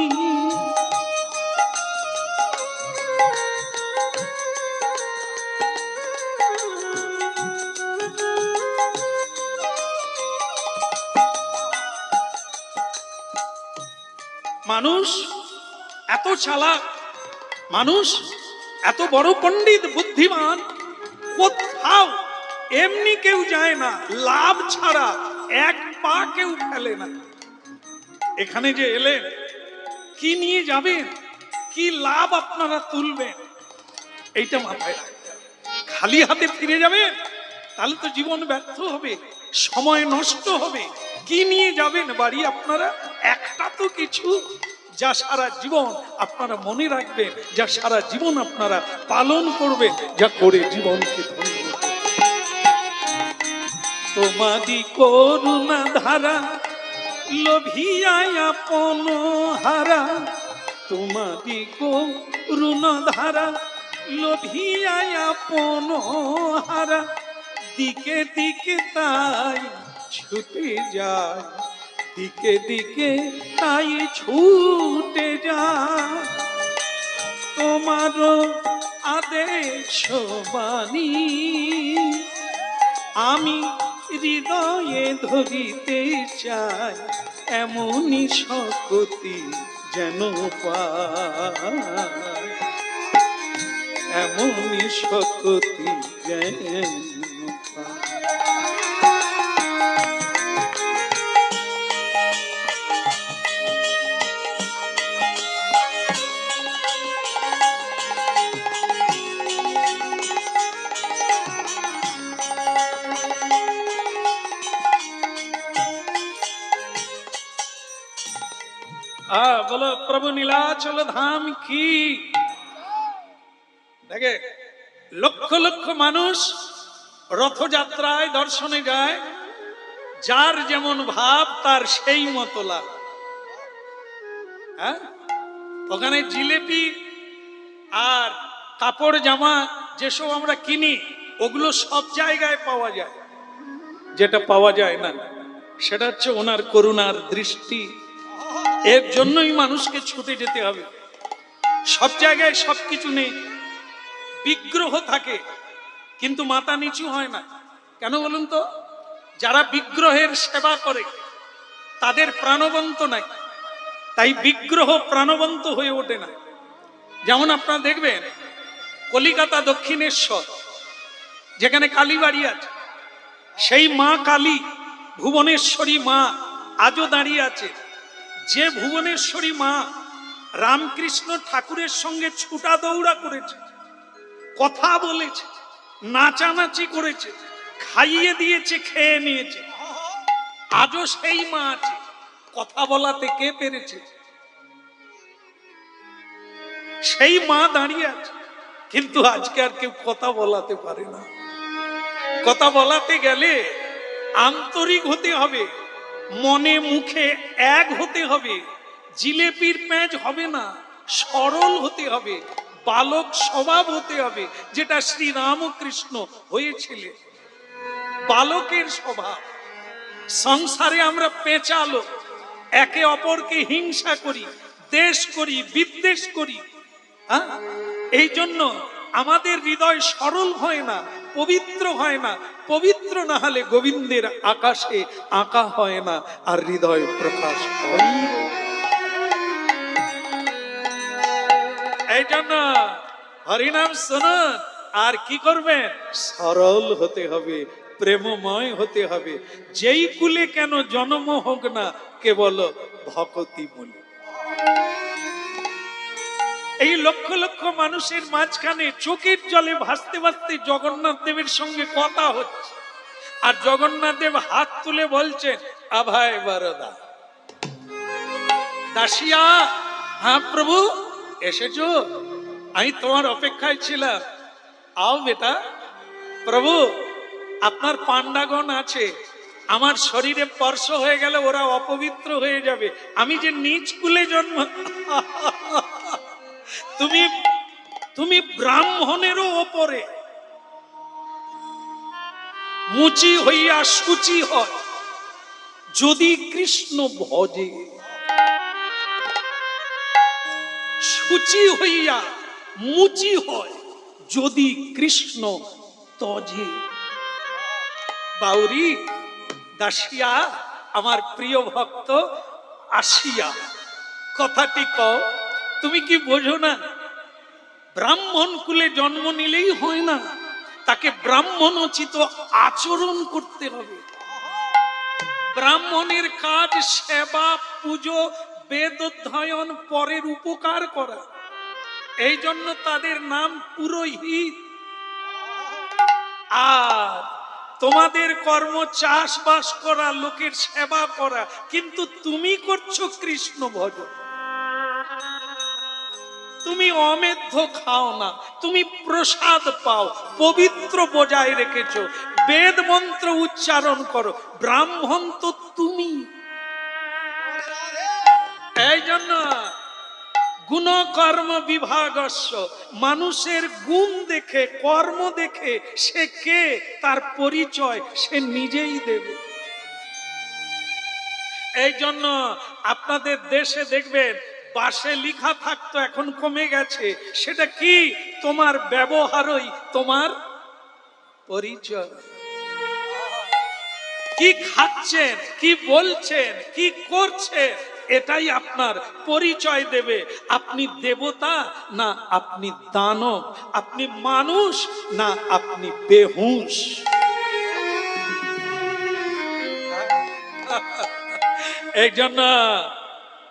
মানুষ এত চালাক, মানুষ এত বড় পণ্ডিত বুদ্ধিমান, কোথাও এমনি কেউ যায় না, লাভ ছাড়া এক পা কেউ ফেলে না। এখানে যে এলেন, কি নিয়ে যাবেন, কি লাভ আপনারা তুলবেন, এইটা মাথায় রাখতে হবে। খালি হাতে ফিরে যাবেন তাহলে তো জীবন ব্যর্থ হবে, সময় নষ্ট হবে। কি নিয়ে যাবেন বাড়ি আপনারা? একটা তো কিছু যা সারা জীবন আপনারা মনে রাখবেন, যা সারা জীবন আপনারা পালন করবেন, যা করে জীবনকে ধন্য করবেন। তোমাদি করুণা ধারা লোভিয়ায় আপন হারা, তোমাদি করুণা ধারা লোভিয়ায় আপন হারা, দিকে দিকে তাই ছুটে যায়, দিকে দিকে তাই ছুটে যায়, তোমার আদেশ বাণী আমি হৃদয়ে ধরিতে চাই, এমনই শক্তি যেন পাই, এমনই শক্তি যেন পাই। बोलो प्रभु नीलाचल धाम की। দেখে লক্ষ লক্ষ মানুষ রথযাত্রায় দর্শনে যায়, যার যেমন ভাব তার সেই মতো লাভ। হ্যাঁ, ওখানে জিলেপি আর কাপড় জামা যেসব আমরা কিনি, ওগুলো সব জায়গায় পাওয়া যায়, যেটা পাওয়া যায় না সেটা হচ্ছে ওনার করুণার দৃষ্টি। এর জন্যই মানুষকে ছুটে যেতে হবে। সব জায়গায় সবকিছু নেই, বিগ্রহ থাকে কিন্তু মাথা নিচু হয় না। কেন বলুন তো? যারা বিগ্রহের সেবা করে তাদের প্রাণবন্ত নাই, তাই বিগ্রহ প্রাণবন্ত হয়ে ওঠে না। যেমন আপনারা দেখবেন কলিকাতা দক্ষিণেশ্বর, যেখানে কালীবাড়ি আছে, সেই মা কালী ভুবনেশ্বরী মা আজও দাঁড়িয়ে আছে। যে ভুবনেশ্বরী মা রামকৃষ্ণ ঠাকুরের সঙ্গে ছুটা দৌড়া করেছে, কথা বলেছে, নাচানাচি করেছে, খাইয়ে দিয়েছে, খেয়ে নিয়েছে, আজও সেই মা আছে। কথা বলাতে কে পেরেছে? সেই মা দাঁড়িয়ে আছে, কিন্তু আজকে আর কেউ কথা বলাতে পারে না। কথা বলাতে গেলে আন্তরিক হতে হবে, মনে মুখে এক হতে হবে, জিলেপির প্যাঁচ হবে না, সরল হতে হবে, বালক স্বভাব হতে হবে, যেটা শ্রী রামকৃষ্ণ হয়েছিলেন। বালকের স্বভাব। সংসারে আমরা পেঁচালো, একে অপরকে হিংসা করি, দেশ করি, বিদ্বেষ করি। হ্যাঁ, এই জন্য আমাদের হৃদয় সরল হয় না, পবিত্র হয় না। পবিত্র না হলে গোবিন্দের আকাশে আঁকা হয় না আর হৃদয় প্রকাশ হয়। এই জন্য হরিনাম শুনুন, আর কি করবেন? সরল হতে হবে, প্রেমময় হতে হবে। যেই কুলে কেন জন্ম হোক না, কেবল ভক্তি বলে। এই লক্ষ লক্ষ মানুষের মাঝখানে চোখের জলে ভাসতে ভাসতে জগন্নাথ দেবের সঙ্গে কথা হচ্ছে, আর জগন্নাথ দেব হাত তুলে বলছেন, আভায় বরদা। দাসিয়া, হ্যাঁ প্রভু এসেছো, আমি তোমার অপেক্ষায় ছিলাম, আও বেটা। প্রভু আপনার পান্ডাগণ আছে, আমার শরীরে স্পর্শ হয়ে গেলে ওরা অপবিত্র হয়ে যাবে, আমি যে নিজ কুলে জন্ম। তুমি তুমি ব্রাহ্মণেরও ওপরে, মুচি হইয়া সূচি হয় যদি কৃষ্ণ ভজে, সূচি হইয়া মুচি হয় যদি কৃষ্ণ তজে। বাউরি, দাসিয়া, আমার প্রিয় ভক্ত আসিয়া, কথাটি কও, তুমি কি বোঝো না? ব্রাহ্মণ কুলে জন্ম নিলেই হয় না, তাকে ব্রাহ্মণোচিত আচরণ করতে হবে। ব্রাহ্মণের কাজ সেবা, পুজো, বেদ অধ্যয়ন, পরের উপকার করা। এই জন্য তাদের নাম পুরোহিত। আর তোমাদের কর্ম চাষবাস করা, লোকের সেবা করা, কিন্তু তুমি করছো কৃষ্ণ ভজন। তুমি অমেধ্য খাও না, তুমি প্রসাদ পাও, পবিত্র বজায় রেখেছো, বেদ মন্ত্র উচ্চারণ করো, ব্রাহ্মণ তো তুমি। এই জন্য গুণ কর্ম বিভাগস্য, মানুষের গুণ দেখে, কর্ম দেখে সে কে তার পরিচয় সে নিজেই দেবে। এই জন্য আপনাদের দেশে দেখবেন বাসে লেখা থাকতো, এখন কমে গেছে। সেটা কি? তোমার ব্যবহারই তোমার পরিচয়। কি খাচ্ছেন, কি বলছেন, কি করছেন, এটাই আপনার পরিচয় দেবে। আপনি দেবতা না আপনি দানব, আপনি মানুষ না আপনি বেহুশ। এই জন্য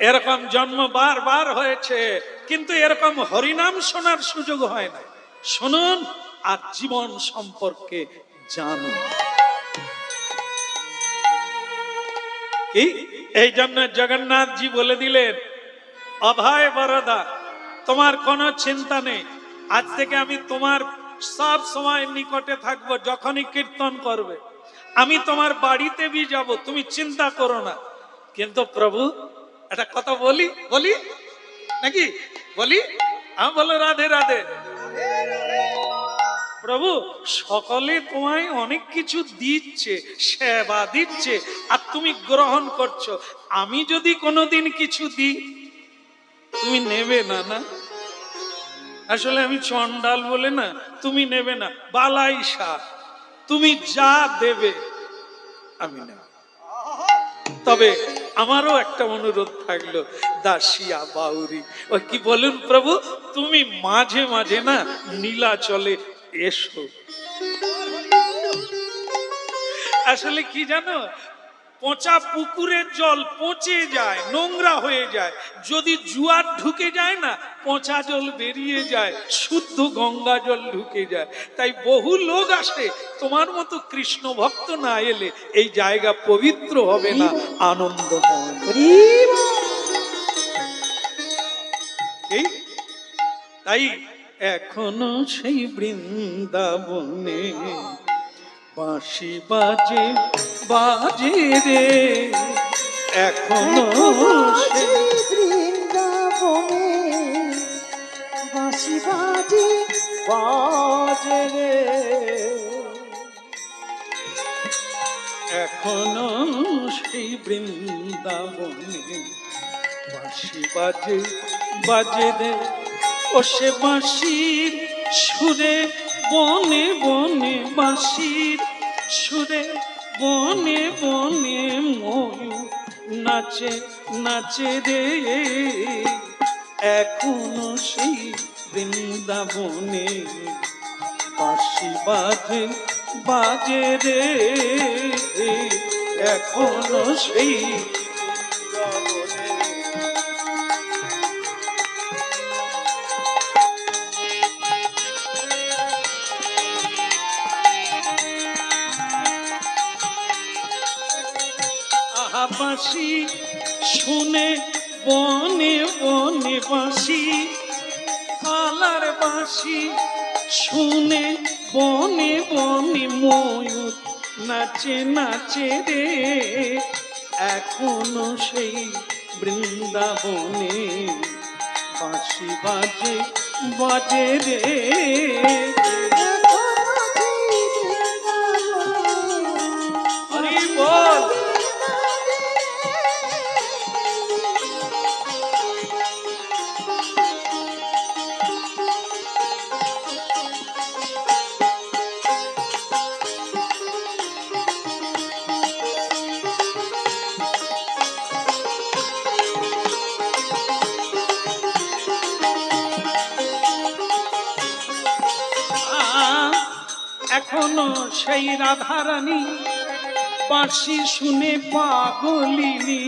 এরকম জন্ম বারবার হয়েছে, কিন্তু এরকম হরিনাম শোনার সুযোগ হয় না। শুনুন আর জীবন সম্পর্কে জানুন। কি? এই জন্য জগন্নাথজি বলে দিলেন, অভয় বরদা, তোমার কোনো চিন্তা নেই, আজ থেকে আমি তোমার সব সময় নিকটে থাকবো। যখনই কীর্তন করবে আমি তোমার বাড়িতে বি যাব, তুমি চিন্তা করো না। কিন্তু প্রভু একটা কথা বলি বলি নাকি বলি? আমি বলো রাধে রাধে। প্রভু সকলে তোমায় অনেক কিছু দিচ্ছে, সেবা দিচ্ছে, আর তুমি গ্রহণ করছো। আমি যদি কোনোদিন কিছু দিই তুমি নেবে না? না, আসলে আমি চন্ডাল বলে না, তুমি নেবে না। বালাই শাহ, তুমি যা দেবে আমি নেব। তবে আমারও একটা অনুরোধ থাকলো, দাসিয়া বাউরি, ও কি বলুন প্রভু, তুমি মাঝে মাঝে না নীলাচলে এসো। আসলে কি জানো, পচা পুকুরের জল পচে যায়, নোংরা হয়ে যায়। যদি জোয়ার ঢুকে যায় না, পচা জল বেরিয়ে যায়, শুদ্ধ গঙ্গা জল ঢুকে যায়। তাই বহু লোক আসে, তোমার মতো কৃষ্ণ ভক্ত না এলে এই জায়গা পবিত্র হবে না, আনন্দময়। তাই এখনো সেই বৃন্দাবনে বাঁশি বাজে বাজে রে, এখনো সেই বৃন্দাবনে বাঁশি বাজে বাজে রে, এখনো সেই বৃন্দাবনে বাঁশি বাজে বাজে রে। ও সে বাঁশির সুরে বনে বনে বাঁশির সুরে বনে বনে ময়ূর নাচে নাচে রে, এখনো সেই বৃন্দাবনে বাঁশি বাজে বাজে রে, এখনো সেই বৃন্দাবনে। আহা বাঁশি শুনে বনে বনে বাঁশি, কালার বাঁশি শুনে বনে বনে ময়ূর নাচে নাচে রে, এখনো সেই বৃন্দাবনে বাঁশি বাজে বাজে রে। হরি বল। এখনো সেই রাধারানী বাঁশি শুনে পাগলিনী,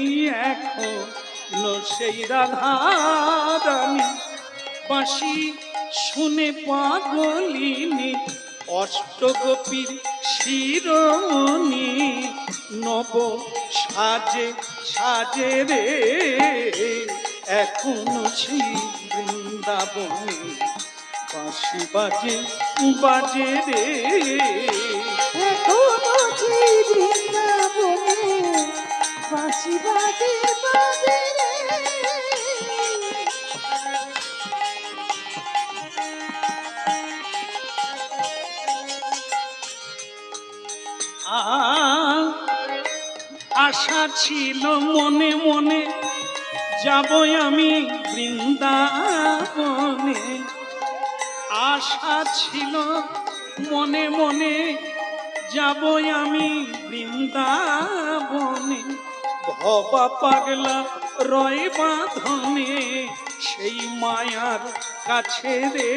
এখনো সেই রাধারানী বাঁশি শুনে পাগলিনী, অষ্টগোপীর শিরোমণি নব সাজে সাজে রে, এখনো সেই বৃন্দাবনে বাঁশি বাজে বাজে রে, এখনো সেই বৃন্দাবনে বাঁশি বাজে বাজে রে। আশা ছিল মনে মনে যাব আমি বৃন্দাবনে, আশা ছিল মনে মনে যাব আমি বৃন্দাবনে, ভবা পাগলা রয় বাঁধনে সেই মায়ার কাছে রে,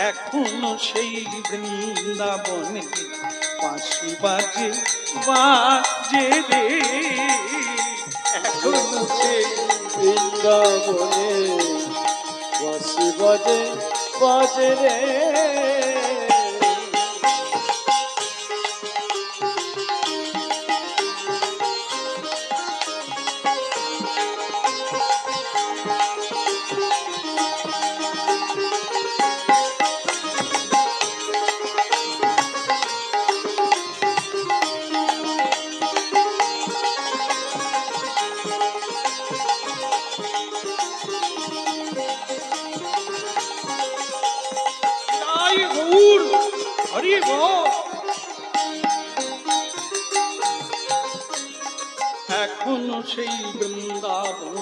এখনো সেই বৃন্দাবনে বাঁশি বাজে বাজে রে, এখনো সেই বৃন্দাবনে বাঁশি বাজে বাজে রে। হরি বল। এখনো সেই বৃন্দাবন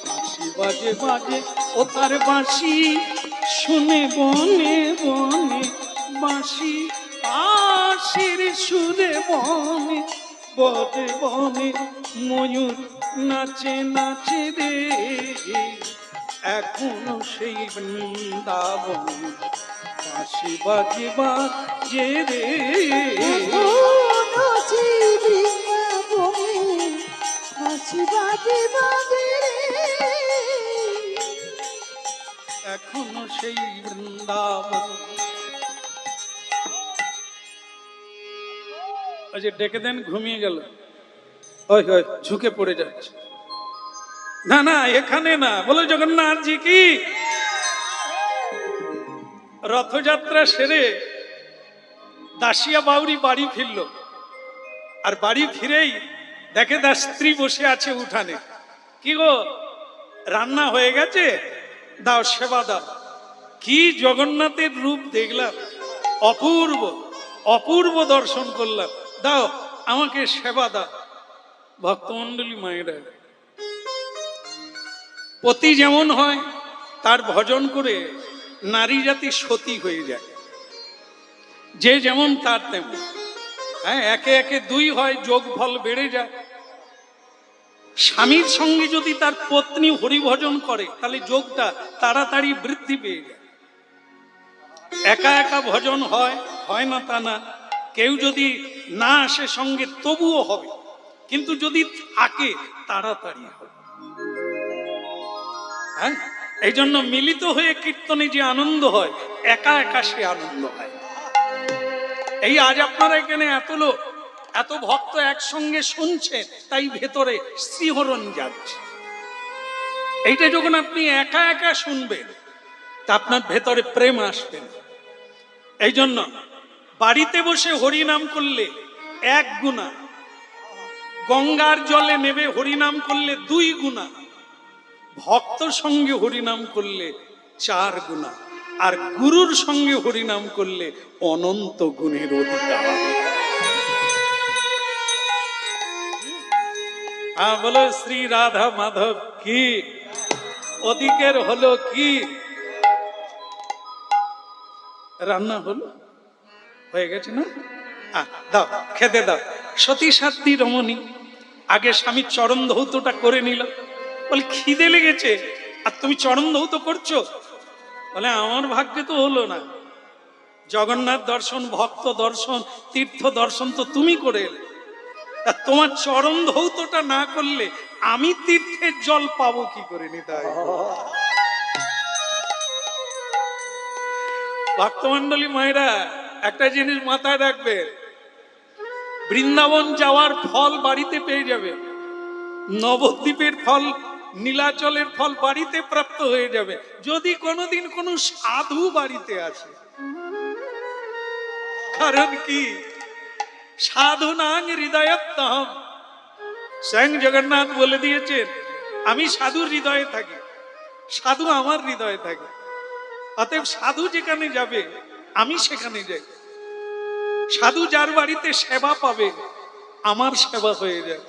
বাঁশি বাজে বাজে, ও তার বাঁশি শুনে বনে বনে বাঁশি, আশির সুরে বনে বনে বনে ময়ূর নাচে নাচে রে, এখনো সেই বৃন্দাবন বাঁশি বাজে বাজে রে, এখনো সেই বৃন্দাবনে বাঁশি বাজে বাজে রে। এখনো সেই বৃন্দাবন। ওই যে ডেকে দেন ঘুমিয়ে গেল, ওই ওই ঝুঁকে পড়ে যাচ্ছে। না না এখানে না, বলো জগন্নাথ জি কি। রথযাত্রা সেরে দাসিয়া বাউরি বাড়ি ফিরল, আর বাড়ি ফিরেই দেখে তার স্ত্রী বসে আছে উঠানে। কি গো, রান্না হয়ে গেছে? দাও, সেবা দাও। কি জগন্নাথের রূপ দেখলাম, অপূর্ব অপূর্ব দর্শন করলাম, দাও আমাকে সেবা দাও। ভক্তমণ্ডলী মায়েরা, পতি যেমন হয় তার ভজন করে নারী জাতি সতী হয়ে যায়। যে যেমন তার তেমন। হ্যাঁ, একে একে দুই হয়, যোগ ফল বেড়ে যায়। স্বামীর সঙ্গে যদি তার পত্নী হরিভজন করে তাহলে যোগটা তাড়াতাড়ি বৃদ্ধি পেয়ে যায়। একা একা ভজন হয়, হয় না তা না, কেউ যদি না আসে সঙ্গে তবুও হবে, কিন্তু যদি থাকে তাড়াতাড়ি হবে। হ্যাঁ, এই জন্য মিলিত হয়ে কীর্তনে যে আনন্দ হয়, একা একা সে আনন্দ হয়। এই আজ আপনারা এখানে এত লোক, এত ভক্ত একসঙ্গে শুনছেন, তাই ভেতরে শিহরণ যাচ্ছে। এইটা যখন আপনি একা একা শুনবেন তা আপনার ভেতরে প্রেম আসবে না। এই জন্য বাড়িতে বসে হরিনাম করলে 1 গুণা, গঙ্গার জলে নেবে হরিনাম করলে 2 গুণা, ভক্ত সঙ্গে হরিনাম করলে 4 গুণা, আর গুরুর সঙ্গে হরিনাম করলে অনন্ত গুণের অধিকার। বলো শ্রী রাধা মাধব কি, ওদিকের হলো কি। রান্না হলো, হয়ে গেছে না? দাও, খেতে দাও। সতী সাধ্বী রমণী আগে স্বামীর চরণ ধৌতটা করে নিল। বলে খিদে লেগেছে আর তুমি চরণ ধৌত করছো? বলে আমার ভাগ্যে তো হলো না। জগন্নাথ দর্শন, ভক্ত দর্শন, তীর্থ দর্শন তো তুমি করে এলে, আর তোমার চরণ ধৌতটা না করলে আমি তীর্থের জল পাবো কি করে? নিতাই ভক্তমন্ডলী মায়েরা, একটা জিনিস মাথায় রাখবে, বৃন্দাবন যাওয়ার ফল বাড়িতে পেয়ে যাবে, নবদ্বীপের ফল, নীলাচলের ফল বাড়িতে প্রাপ্ত হয়ে যাবে, যদি কোনোদিন কোনো সাধু বাড়িতে আসে। কারণ কি? সাধু নাং হৃদয়ত্তম, স্বয়ং জগন্নাথ বলে দিয়েছেন আমি সাধুর হৃদয়ে থাকি, সাধু আমার হৃদয়ে থাকে। অতএব সাধু যেখানে যাবে আমি সেখানে যাই। সাধু যার বাড়িতে সেবা পাবে আমার সেবা হয়ে যায়।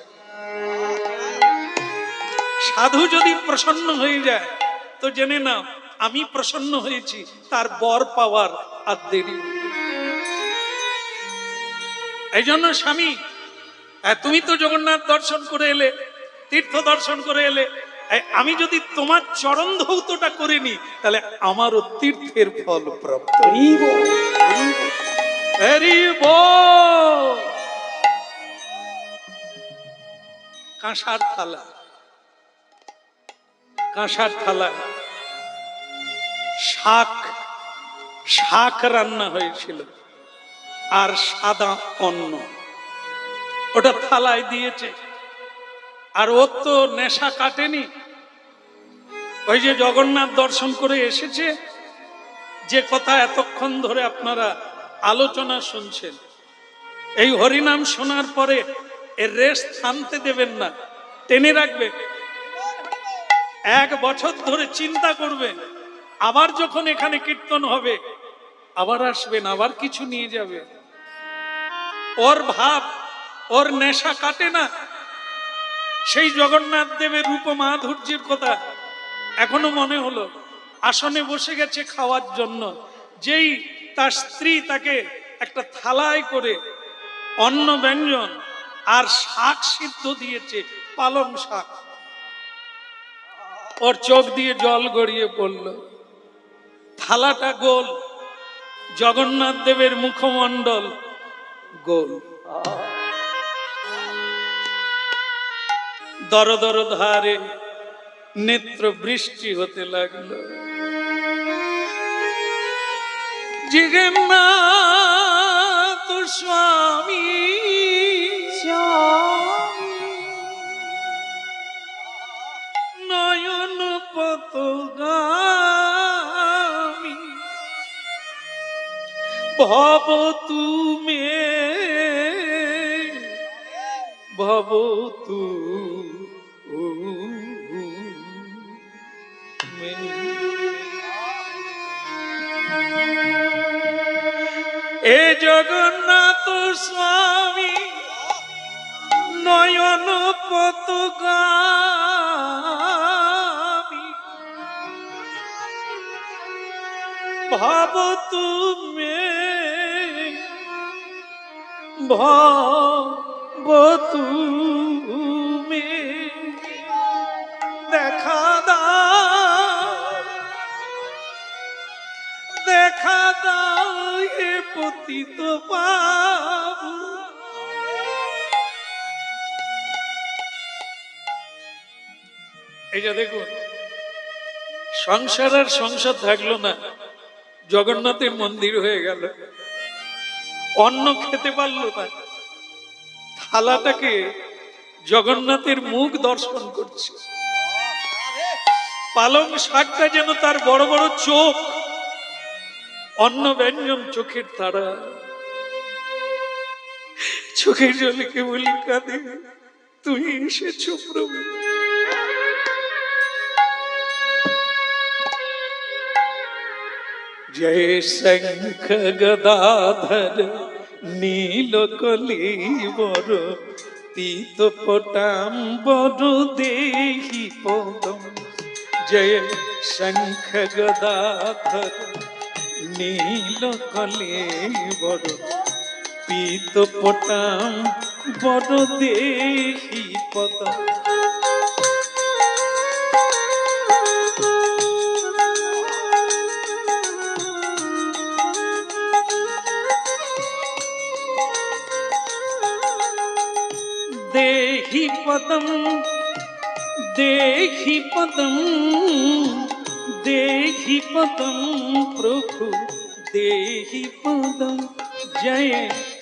সাধু যদি প্রসন্ন হয়ে যায় তো জেনে নাও আমি প্রসন্ন হয়েছি, তার বর পাওয়ার আর দেরি। এই জন্য স্বামী, তুমি তো জগন্নাথ দর্শন করে এলে, তীর্থ দর্শন করে এলে, আমি যদি তোমার চরণ ধৌতটা করে নি তাহলে আমারও তীর্থের ফল প্রাপ্ত। কাঁসার থালা, কাঁসার থালা শাক, শাক রান্না হয়েছিল আর সাদা অন্ন, ওটা থালায় দিয়েছে। আর ও তো নেশা কাটেনি, ওই যে জগন্নাথ দর্শন করে এসেছে, যে কথা এতক্ষণ ধরে আপনারা আলোচনা শুনছেন, এই হরিনাম শোনার পরে এর রেস্ট থামতে দেবেন না, টেনে রাখবে। 1 বছর ধরে চিন্তা করবেন, আবার যখন এখানে কীর্তন হবে আবার আসবেন, আবার কিছু নিয়ে যাবে। ওর ভাব, ওর নেশা কাটে না। সেই জগন্নাথ দেবের রূপ মাধুর্যের কথা এখনো মনে হলো। আসনে বসে গেছে খাওয়ার জন্য, যেই তার স্ত্রী তাকে একটা থালায় করে অন্ন ব্যঞ্জন আর শাক সিদ্ধ দিয়েছে, পালং শাক, ওর চোখ দিয়ে জল গড়িয়ে পড়ল। থালাটা গোল, জগন্নাথ দেবের মুখমণ্ডল গোল, দর দর ধারে নেত্র বৃষ্টি হতে লাগলো। জগন্নাথ স্বামী নয়ন পতগামী ভব তুমি, ভব তু এ জগন্নাথ স্বামী নয়ন পতগামী ভাব তুমি, ভব তুমি দেখা দাও, দেখা দাও এ পতিত পাবু। এই যে দেখুন, সংসার আর সংসার থাকলো না, জগন্নাথের মন্দির হয়ে গেল, অন্ন খেতে পারলো না, থালাটাকে জগন্নাথের মুখ দর্শন করছে, পালং শাকটা যেন তার বড় বড় চোখ, অন্ন ব্যঞ্জন চোখের তারা, চোখের জলে কেবলই কাঁদে, তুমি এসেছো প্রভু। জয় শঙ্খ গদাধর নীল কলিবর পীত পটাম্বর দেহি পদম। জয় শঙ্খ গদাধর নীল কলিবর পীত পটাম্বর দেহি পদম। देहि पदम, देहि पदम, देहि पदम प्रभु देहि पदम। जय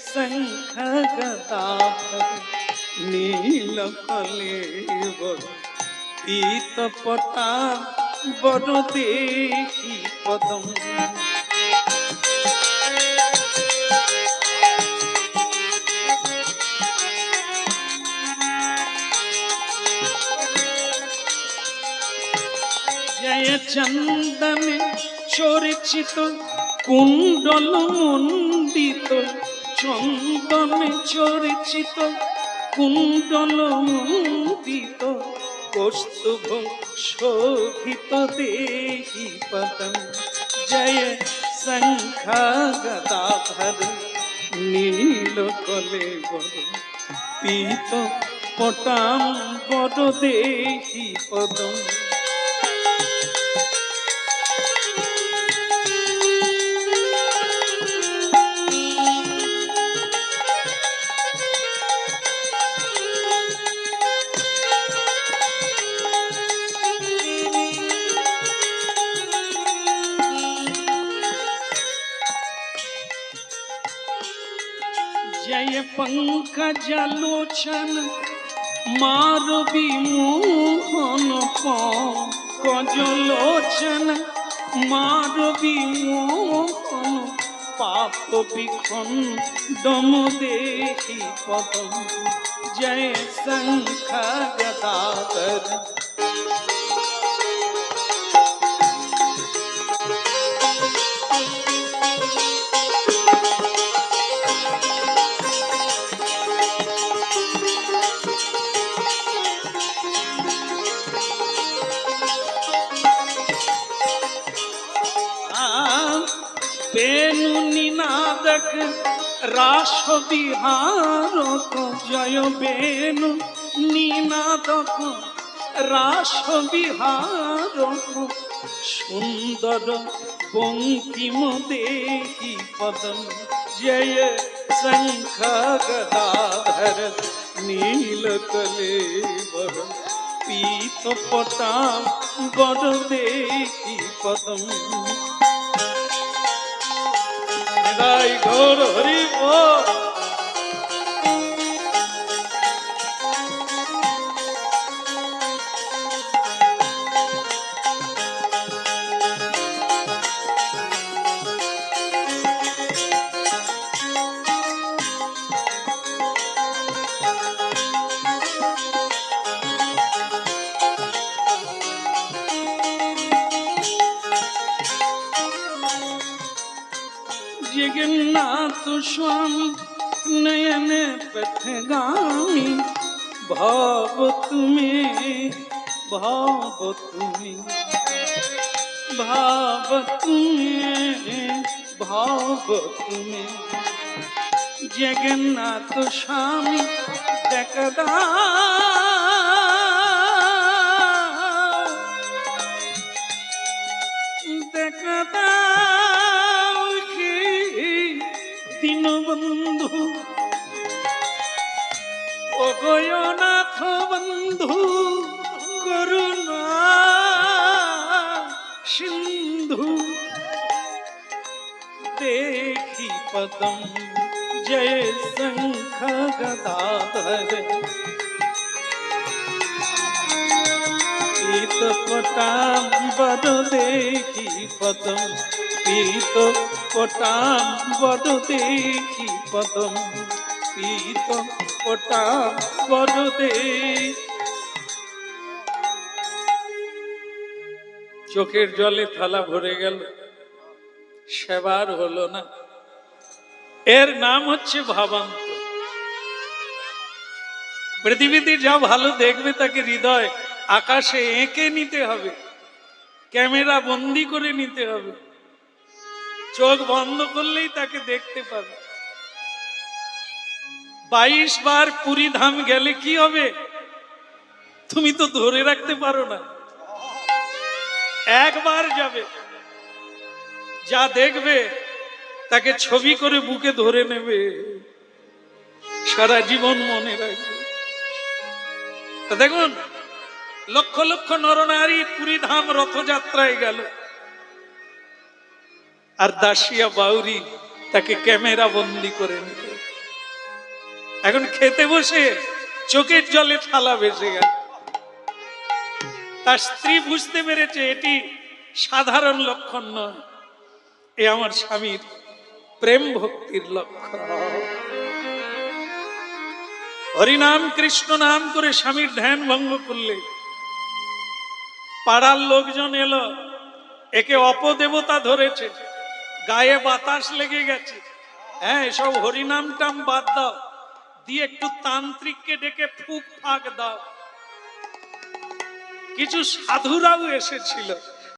शंख गदाधर नील कलेवर पीत पटाम्बर देहि पदम। जय चंदन चर्चित कुंडल मंडित, चंदन चर्चित कुंडल मंडित कौस्तुभ शोभित देहि पदम। जय शंख गदाधर नील कलेवर पीत पटाम्बर देहि पदम। जय पंकजलोचन मारवी मोहन पंकजलोचन मारवी मोहन पाप विखंडम देहि पदम। जय शंख गदाधर बेनु निनादक रास विहारक। जय बेनु निनादक रास विहारक सुंदर बंकिम देहि पदम। जय शंख गदाधर नील कलेवर पीत पटाम्बर देहि पदम। निदाई गौर हरि बोल। जगन्नाथ स्वामी नयन पथगामी भाव तुम्हें, भाव तुम्हें, भाव तुम्हें, भाव तुम्हें। জগন্নাথ স্বামী দেখা দাও, দেখা দাও কি দীনবন্ধু, ও গয়নাথ বন্ধু করুণা সিন্ধু, দেখি পদম জয় শঙ্খ গদাধর, পীত পটাম্বর দেখি পদম, পীত পটাম্বর দেখি পদম, পীত পটাম্বর দেখি। চোখের জলে থালা ভরে গেল, সেবার হলো না। এর নাম হচ্ছে ভাবান্ত। পৃথিবীতে যা ভালো দেখবে তাকে হৃদয় আকাশে এঁকে নিতে হবে, ক্যামেরা বন্দি করে নিতে হবে, চোখ বন্ধ করলেই তাকে দেখতে পাবে। 22 বার পুরী ধাম গেলে কি হবে? তুমি তো ধরে রাখতে পারো না। একবার যাবে, যা দেখবে তাকে ছবি করে বুকে ধরে নেবে, সারা জীবন মনে রাখবে। তা দেখুন, লক্ষ লক্ষ নরনারী পুরী ধাম রথযাত্রায় গেল, আর দাসিয়া বাউরি তাকে ক্যামেরা বন্দি করে নিল। এখন খেতে বসে চোখের জলে থালা ভেসে গেল। তার স্ত্রী বুঝতে পেরেছে এটি সাধারণ লক্ষণ নয়, এ আমার স্বামীর প্রেম ভক্তির লক্ষণ। হরিনাম কৃষ্ণ নাম করে স্বামীর ধ্যান ভঙ্গ করলে পাড়ার লোকজন এলো, একে অপদেবতা ধরেছে, গায়ে বাতাস লেগে গেছে। হ্যাঁ, এসব হরিনাম টাম বাদ দাও, দিয়ে একটু তান্ত্রিককে ডেকে ফুক ফাঁক দাও। কিছু সাধুরাও এসেছিল,